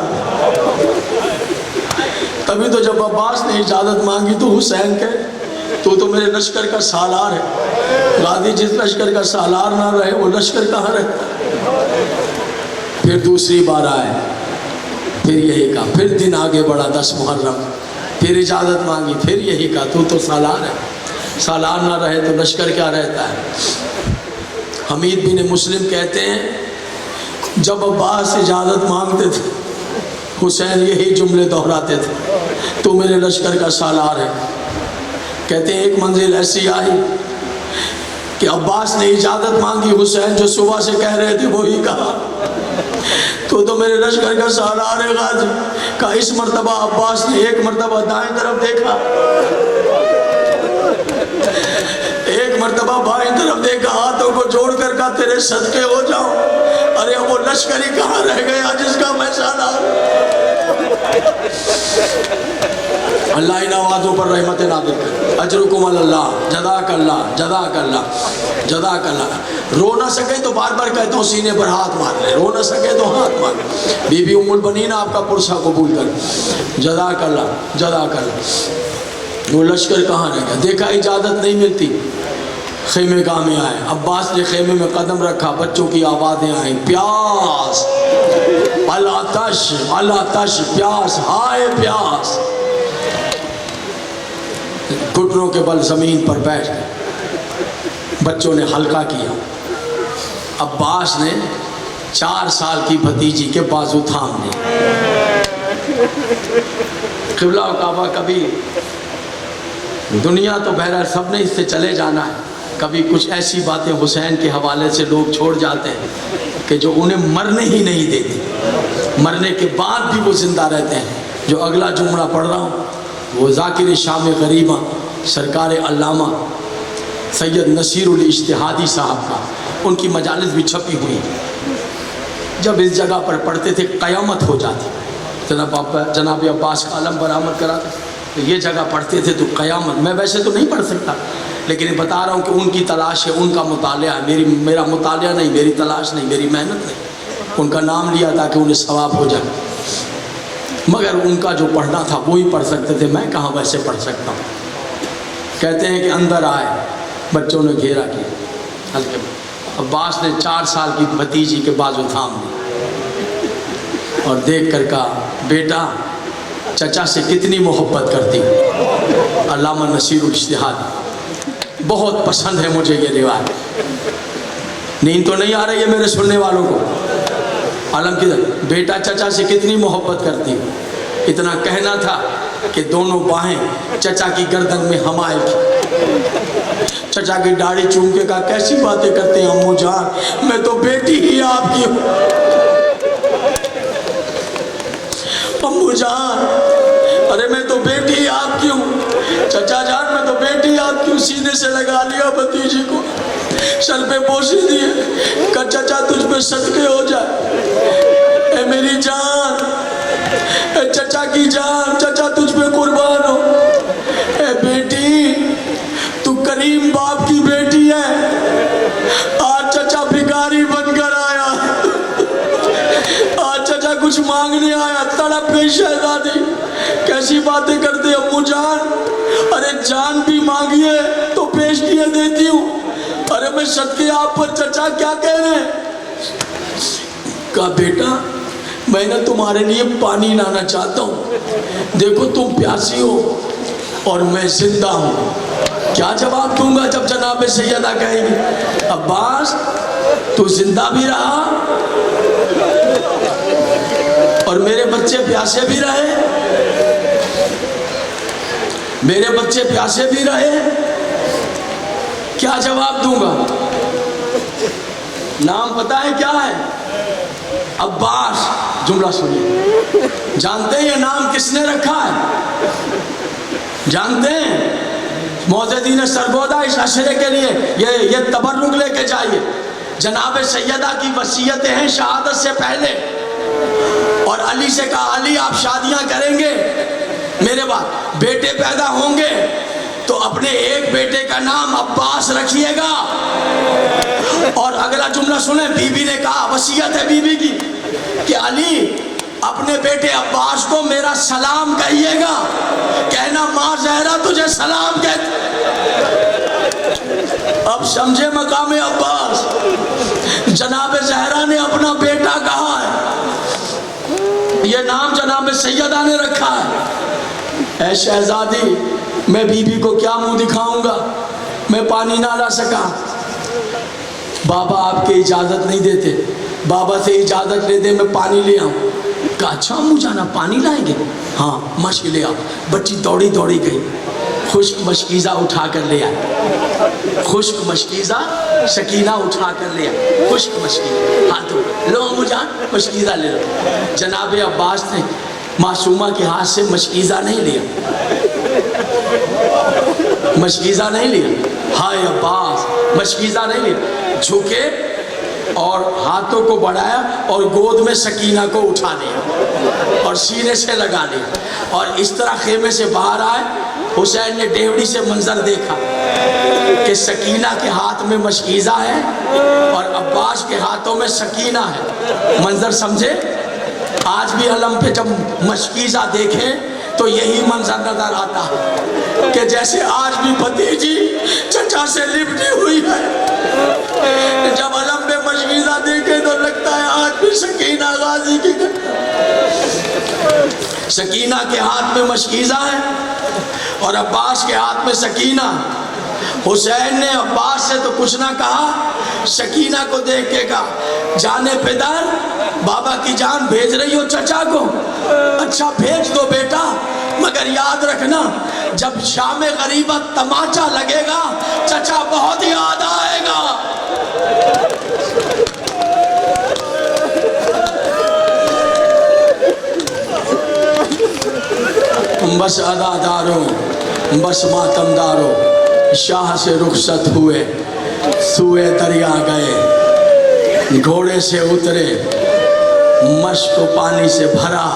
S1: تبھی تو جب عباس نے اجازت مانگی تو حسین کہے تو میرے لشکر کا سالار ہے. غازی جس لشکر کا سالار نہ رہے وہ لشکر کہاں رہتا. پھر دوسری بار آئے, پھر یہی کہا, پھر دن آگے بڑھا 10 محرم, پھر اجازت مانگی, پھر یہی کہا تو سالار ہے. سالار نہ رہے تو لشکر کیا رہتا ہے. حمید بن مسلم کہتے ہیں جب عباس اجازت مانگتے تھے حسین یہی جملے دہراتے تھے, تو میرے لشکر کا سالار ہے. کہتے ہیں ایک منزل ایسی آئی کہ عباس نے اجازت مانگی, حسین جو صبح سے کہہ رہے تھے وہی کہا تو میرے لشکر کا سالار ہے غازی. کہا اس مرتبہ عباس نے ایک مرتبہ دائیں طرف دیکھا, ایک مرتبہ بائیں طرف دیکھا, ہاتھوں کو جوڑ کر کہا تیرے صدقے ہو جاؤ. ارے وہ لشکر ہی کہاں رہ گیا جس کا میں سالار. اللہ ان آوازوں پر رحمت نازل کر. اجرکم اللہ, جزاک اللہ, جزاک اللہ, جزاک اللہ. رو نہ سکے تو بار بار کہتا ہوں سینے پر ہاتھ مار لے, رو نہ سکے تو ہاتھ مار. بی بی ام البنین آپ کا پرسہ قبول کر. جزاک اللہ, جزاک اللہ. وہ لشکر کہاں رہ گیا, دیکھا اجازت نہیں ملتی, خیمے گاہ میں آئے. عباس نے خیمے میں قدم رکھا, بچوں کی آوازیں آئیں, پیاس, الاتش, الاتش, پیاس, ہائے پیاس. گھٹنوں کے بل زمین پر بیٹھ گئے. بچوں نے حلقہ کیا. عباس نے 4 سال کی بھتیجی کے بازو تھام لیے. قبلہ و کعبہ کبھی دنیا تو بہرحال سب نے اس سے چلے جانا ہے. کبھی کچھ ایسی باتیں حسین کے حوالے سے لوگ چھوڑ جاتے ہیں کہ جو انہیں مرنے ہی نہیں دیتی, مرنے کے بعد بھی وہ زندہ رہتے ہیں. جو اگلا جملہ پڑھ رہا ہوں وہ ذاکر شام غریبہ سرکار علامہ سید نصیر الاجتہادی صاحب کا, ان کی مجالس بھی چھپی ہوئی. جب اس جگہ پر پڑھتے تھے قیامت ہو جاتی. جناب عباس کا علم برآمد کراتے تو یہ جگہ پڑھتے تھے تو قیامت. میں ویسے تو نہیں پڑھ سکتا لیکن بتا رہا ہوں کہ ان کی تلاش ہے, ان کا مطالعہ ہے. میرا مطالعہ نہیں, میری تلاش نہیں, میری محنت نہیں. ان کا نام لیا تاکہ انہیں ثواب ہو جائے, مگر ان کا جو پڑھنا تھا وہی پڑھ سکتے تھے, میں کہاں ویسے پڑھ سکتا ہوں. کہتے ہیں کہ اندر آئے, بچوں نے گھیرا کیا ہلکے میں. عباس نے 4 سال کی بھتیجی کے بازو تھام لی اور دیکھ کر کہا, بیٹا چچا سے کتنی محبت کرتی ہوں. علامہ نصیر الاجتہاد بہت پسند ہے مجھے یہ روایت. نیند تو نہیں آ رہی ہے میرے سننے والوں کو؟ علم کدھر؟ بیٹا چچا سے کتنی محبت کرتی ہوں. اتنا کہنا تھا کہ دونوں باہیں چچا کی گردن میں حمائل کی. چچا کی داڑھی چوم کے کہا, کیسی باتیں کرتے ہیں امو جان, میں تو بیٹی ہی آپ کی ہوں. امو جان, ارے میں تو بیٹی آپ کی ہوں. چچا جان میں تو بیٹی آپ کی ہوں. سینے سے لگا لیا بھتیجی کو, سر پہ بوسی دیے, کہا چچا تجھ پہ صدقے ہو جائے. اے میری جان, اے چچا کی جان, چچا تجھ پہ قربان ہو. اے بیٹی تو کریم باپ کی بیٹی ہے. آج چچا بھکاری بن کر آیا, آج چچا کچھ مانگنے آیا. تڑپ گئی شہزادی, کیسی باتیں کرتے امو جان. ارے جان بھی مانگیے تو پیش کیے دیتی ہوں. ارے میں صدقے آپ پر چچا کیا کہہ رہے ہیں. کہا بیٹا میں نے تمہارے لیے پانی لانا چاہتا ہوں. دیکھو تم پیاسی ہو اور میں زندہ ہوں. کیا جواب دوں گا جب جناب سیدہ کہیں گی عباس تو زندہ بھی رہا اور میرے بچے پیاسے بھی رہے, میرے بچے پیاسے بھی رہے. کیا جواب دوں گا؟ نام پتہ ہے کیا ہے؟ عباس. جملہ سنیے, جانتے ہیں یہ نام کس نے رکھا ہے؟ جانتے ہیں؟ معززین سرگودا اس عشرے کے لیے یہ تبرک لے کے جائیے. جناب سیدہ کی وصیتیں ہیں شہادت سے پہلے, اور علی سے کہا علی آپ شادیاں کریں گے, میرے بعد بیٹے پیدا ہوں گے تو اپنے ایک بیٹے کا نام عباس رکھیے گا. اور اگلا جملہ سنیں, بی بی نے کہا, وصیت ہے بی بی کی کہ علی اپنے بیٹے عباس کو میرا سلام کہیے گا. کہنا ماں زہرا تجھے سلام کہتے. اب سمجھے مقام عباس, جناب زہرا نے اپنا بیٹا کہا ہے, یہ نام جناب سیدہ نے رکھا ہے. اے شہزادی میں بی بی کو کیا منہ دکھاؤں گا, میں پانی نہ لا سکا. بابا آپ کے اجازت نہیں دیتے, بابا سے اجازت لے دے میں پانی لے آؤں. کہا اچھا امو جانا پانی لائیں گے؟ ہاں مشک لے آؤ. بچی دوڑی دوڑی گئی, خشک مشکیزہ اٹھا کر لے آئی. خشک مشکیزہ سکینہ اٹھا کر لے آئی. خشک مشکیزہ ہاتھوں لو امو جان مشکیزہ لے لو. جناب عباس نے معصومہ کے ہاتھ سے مشکیزہ نہیں لیا, مشکیزہ نہیں لیا. ہائے عباس مشکیزہ نہیں لیا. جھکے اور ہاتھوں کو بڑھایا اور گود میں سکینہ کو اٹھا لیا اور سینے سے لگا لیا, اور اس طرح خیمے سے باہر آئے. حسین نے ڈیوڑی سے منظر دیکھا کہ سکینہ کے ہاتھ میں مشکیزہ ہے اور عباس کے ہاتھوں میں سکینہ ہے. منظر سمجھے؟ آج بھی علم پہ جب مشکیزہ دیکھیں تو یہی منظر نظر آتا ہے کہ جیسے آج بھی بھتیجی چچا سے لپٹی ہوئی ہے. جب علم پہ مشکیزہ دیکھیں تو لگتا ہے آج بھی سکینہ غازی کی. سکینہ کے ہاتھ میں مشکیزہ ہے اور عباس کے ہاتھ میں سکینہ. حسین نے عباس سے تو کچھ نہ کہا، سکینہ کو دیکھ کے کہا جانے پدر بابا کی جان بھیج رہی ہو چچا کو؟ اچھا بھیج دو بیٹا، مگر یاد رکھنا جب شام غریبت تماچا لگے گا چچا بہت یاد آئے گا۔ بس اداداروں، بس ماتمداروں، شاہ سے رخصت ہوئے، سوئے دریا گئے، گھوڑے سے اترے، مشک کو پانی سے بھرا،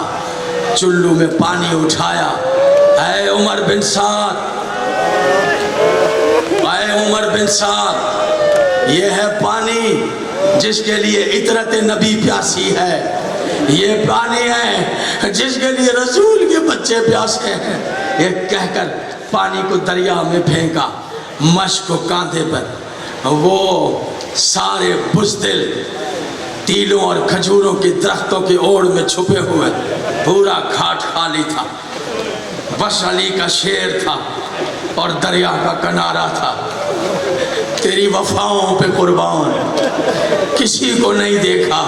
S1: چلو میں پانی اٹھایا۔ اے عمر بن سعد، اے عمر بن سعد، یہ ہے پانی جس کے لیے عطرت نبی پیاسی ہے، یہ پانی ہے جس کے لیے رسول کے بچے پیاسے ہیں۔ یہ کہہ کر پانی کو دریا میں پھینکا، مشک کو کاندھے پر، وہ سارے بزدل تیلوں اور کھجوروں کی درختوں کی اوڑ میں چھپے ہوئے، پورا گھاٹ خالی تھا، بس علی کا شیر تھا اور دریا کا کنارہ تھا۔ تیری وفاؤں پہ قربان، کسی کو نہیں دیکھا،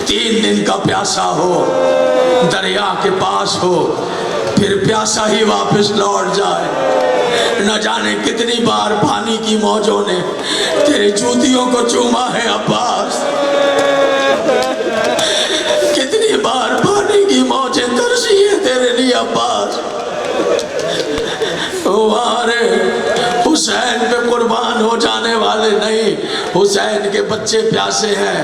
S1: 3 دن کا پیاسا ہو، دریا کے پاس ہو، پھر پیاسا ہی واپس لوٹ جائے۔ نہ جانے کتنی بار پانی کی موجوں نے تیری جوتیوں کو چوما ہے عباس، کتنی بار پانی کی موجیں ترسی ہیں تیرے لیے عباس۔ ہمارے حسین پہ قربان ہو جانے والے نہیں، حسین کے بچے پیاسے ہیں،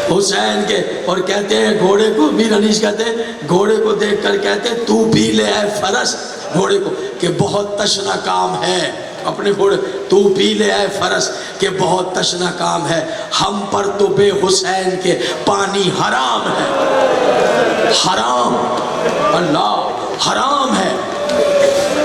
S1: حسین کے، اور کہتے ہیں گھوڑے کو، میر انیس کہتے ہیں گھوڑے کو دیکھ کر کہتے ہیں تو پی لے اے فرس، گھوڑے کو کہ بہت تشنا کام ہے، اپنے گھوڑے تو پی لے اے فرس کہ بہت تشنا کام ہے، ہم پر تو بے حسین کے پانی حرام ہے، حرام، اللہ حرام ہے،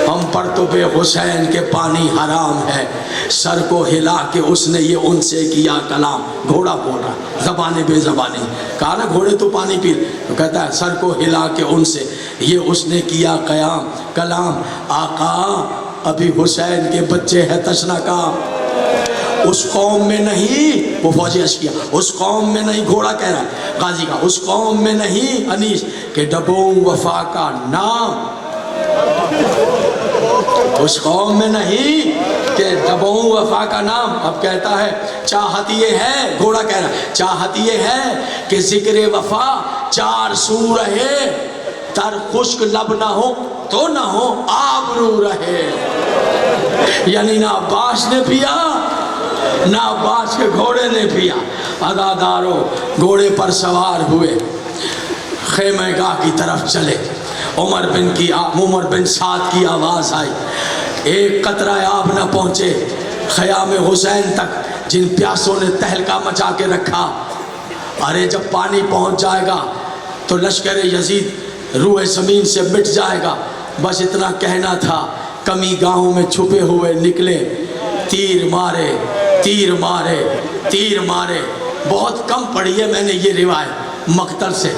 S1: ہم پر تو بے حسین کے پانی حرام ہے۔ سر کو ہلا کے اس نے یہ ان سے کیا کلام، گھوڑا بول رہا زبان بے زبانی، کہا نا گھوڑے تو پانی پی، تو کہتا ہے سر کو ہلا کے ان سے یہ اس نے کیا قیام کلام، آقا ابھی حسین کے بچے ہیں تشنا کام، اس قوم میں نہیں، وہ فوجی اشکیا، اس قوم میں نہیں، گھوڑا کہہ رہا ہے غازی کا، اس قوم میں نہیں انیس کہ ڈبوں وفا کا نام، اس قوم میں نہیں کہ ڈبوں وفا کا نام۔ اب کہتا ہے چاہت یہ ہے، گھوڑا کہہ رہا ہے چاہت یہ ہے کہ ذکر وفا 4 سو رہے، تر خشک لب نہ ہو تو نہ ہو آبرو رہے، یعنی نہ عباس نے پیا نہ عباس کے گھوڑے نے پیا۔ عزادارو گھوڑے پر سوار ہوئے، خیمہ گاہ کی طرف چلے، عمر بن سعد کی آواز آئی، ایک قطرہ آب نہ پہنچے خیام حسین تک جن پیاسوں نے تہلکہ مچا کے رکھا، ارے جب پانی پہنچ جائے گا تو لشکر یزید روح زمین سے مٹ جائے گا، بس اتنا کہنا تھا۔ کمی گاہوں میں چھپے ہوئے نکلے، تیر مارے تیر مارے تیر مارے، بہت کم پڑھی ہے میں نے یہ روایت مقتل سے،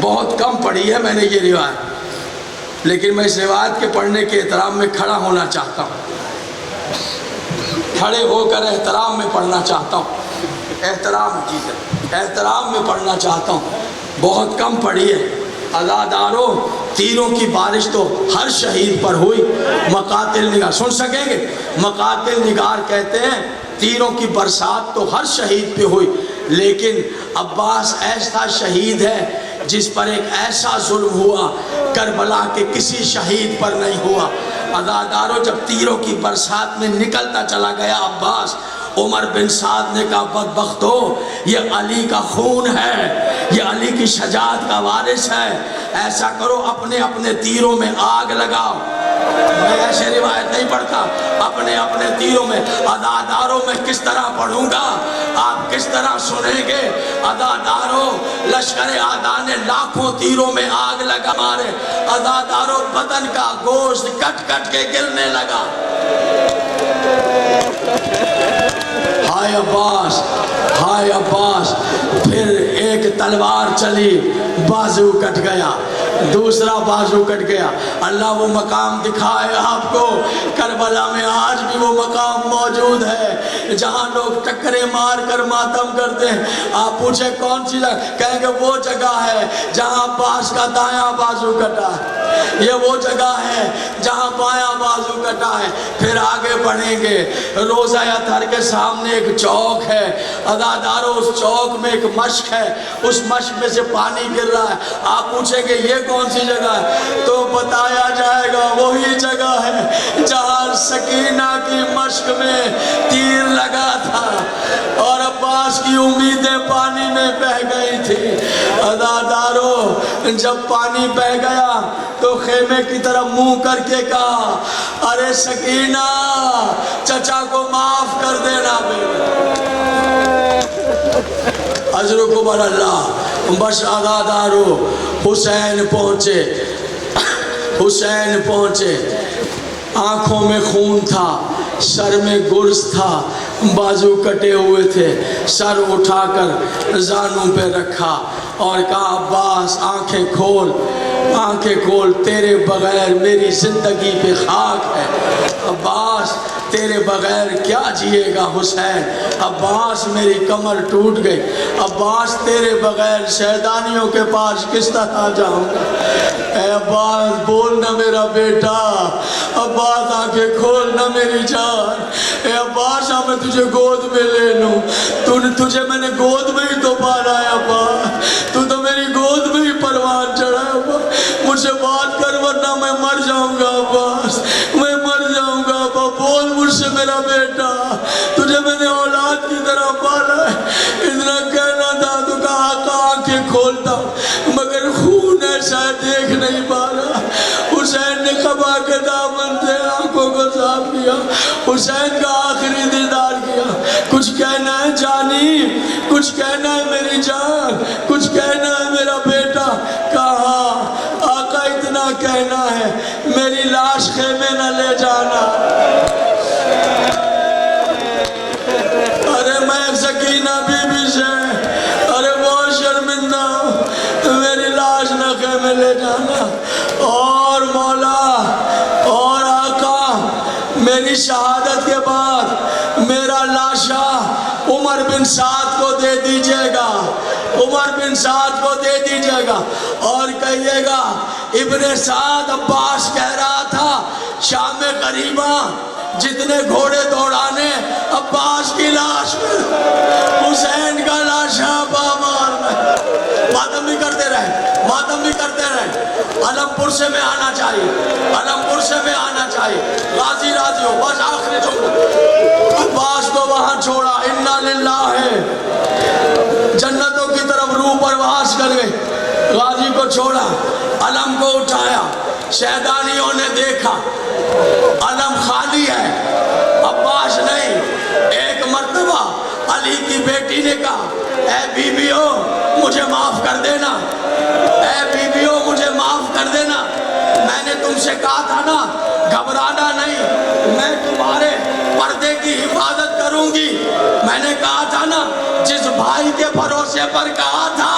S1: بہت کم پڑھی ہے میں نے یہ روایت، لیکن میں اس روایت کے پڑھنے کے احترام میں کھڑا ہونا چاہتا ہوں، کھڑے ہو کر احترام میں پڑھنا چاہتا ہوں، احترام میں پڑھنا چاہتا ہوں، بہت کم پڑھی ہے۔ عزاداروں تیروں کی بارش تو ہر شہید پر ہوئی، مقاتل نگار سن سکیں گے، مقاتل نگار کہتے ہیں تیروں کی برسات تو ہر شہید پہ ہوئی، لیکن عباس ایسا شہید ہے جس پر ایک ایسا ظلم ہوا کربلا کے کسی شہید پر نہیں ہوا۔ عزاداروں جب تیروں کی برسات میں نکلتا چلا گیا عباس، عمر بن سعد نے کہا بدبختو یہ علی کا خون ہے، یہ علی کی شجاعت کا وارث ہے، ایسا کرو اپنے اپنے تیروں میں آگ لگاؤ۔ میں ایسے روایت نہیں پڑھتا، اپنے اپنے تیروں میں، عزاداروں میں کس طرح پڑھوں گا آپ کس طرح سنیں گے۔ عزاداروں لشکر اعداء نے لاکھوں تیروں میں آگ لگا مارے، عزاداروں بدن کا گوشت کٹ کٹ کے گرنے لگا۔ ہائے عباس ہائے عباس، پھر ایک تلوار چلی، بازو کٹ گیا، دوسرا بازو کٹ گیا. اللہ وہ مقام دکھائے آپ کو. کربلا میں آج بھی وہ مقام موجود ہے جہاں لوگ ٹکرے مار کر ماتم کرتے ہیں. آپ پوچھیں کون سی جگہ, کہیں گے وہ جگہ ہے جہاں عباس کا دایاں بازو کٹا ہے. یہ وہ جگہ ہے جہاں بایاں بازو کٹا ہے. پھر آگے بڑھیں گے, روزہ اطہر کے سامنے ایک چوک ہے. عزادارو اس چوک میں ایک مشک ہے, اس مشک میں سے پانی گر رہا ہے. آپ پوچھیں گے یہ کون سی جگہ ہے, تو بتایا جائے گا وہی جگہ ہے جہاں سکینہ کی مشک میں تیر لگا تھا اور عباس کی امیدیں پانی میں بہہ گئی تھی. عزادارو جب پانی بہہ گیا تو خیمے کی طرف منہ کر کے کہا, ارے سکینہ چچا کو معاف کر دینا بیٹا. اجرکم اللہ. بس عزادارو حسین پہنچے, حسین پہنچے. آنکھوں میں خون تھا, سر میں گرز تھا, بازو کٹے ہوئے تھے. سر اٹھا کر زانوں پہ رکھا اور کہا عباس آنکھیں کھول, آنکھیں کھول, تیرے بغیر میری زندگی پہ خاک ہے. عباس تیرے بغیر کیا جیے گا حسین. عباس میری کمر ٹوٹ گئی. عباس تیرے بغیر شیطانیوں کے پاس کس طرح جاؤں گا. اے عباس بول نہ میرا بیٹا. عباس آنکھیں کھول نہ میری جان. اے عباس میں تجھے گود میں لے لوں. تجھے میں نے گود میں ہی تو پالا ہے عباس. تو میری گود میں ہی پروان چڑھا ہے عباس. مجھ سے بات کر ورنہ میں مر جاؤں گا عباس, میں مر جاؤں گا. بول مجھ سے میرا بیٹا, تجھے میں نے اولاد کی طرح پالا ہے. اتنا کہنا تھا تو کہا آقا آنکھیں کھولتا مگر خون ایسا دیکھ نہیں پا رہا. حسین نے قبا کے دامن سے آنکھوں کو صاف کیا. حسین کا آخری دیدار کیا. کچھ کہنا ہے جانی, کچھ کہنا ہے میری جان, کچھ کہنا ہے میرا بیٹا. کہا آقا اتنا کہنا ہے میری لاش خیمے نہ لے جانا. ارے میں سکینہ بی بی سے ارے بہت شرمندہ ہوں, میری لاش نہ خیمے لے جانا. اور مولا اور آقا میری شہادت کے بعد میرا لاشا عمر بن سعد کو دے دیجئے گا. عمر بن سعد کو دے دیجئے گا اور کہیے گا ابن سعد عباس کہہ رہا تھا شام غریبہ جتنے گھوڑے دوڑانے عباس کی لاش میں, حسین کا لاشا بامار میں. ماتم بھی کرتے رہے, ماتم بھی کرتے رہے. علم پور سے میں آنا چاہیے, علم پور سے میں آنا چاہیے. غازی راضی ہو. بس آخری جملہ, عباس کو وہاں چھوڑا. انا للہ ہے, جنتوں کی طرف روح پرواز کر گئے. غازی کو چھوڑا, علم کو اٹھایا. شیطانیوں نے دیکھا علم خالی ہے, عباس نہیں. ایک مرتبہ علی کی بیٹی نے کہا اے بیویو مجھے معاف کر دینا, اے بیویو مجھے معاف کر دینا. میں نے تم سے کہا تھا نا گھبرانا نہیں, میں تمہارے پردے کی حفاظت کروں گی. میں نے کہا تھا نا جس بھائی کے بھروسے پر کہا تھا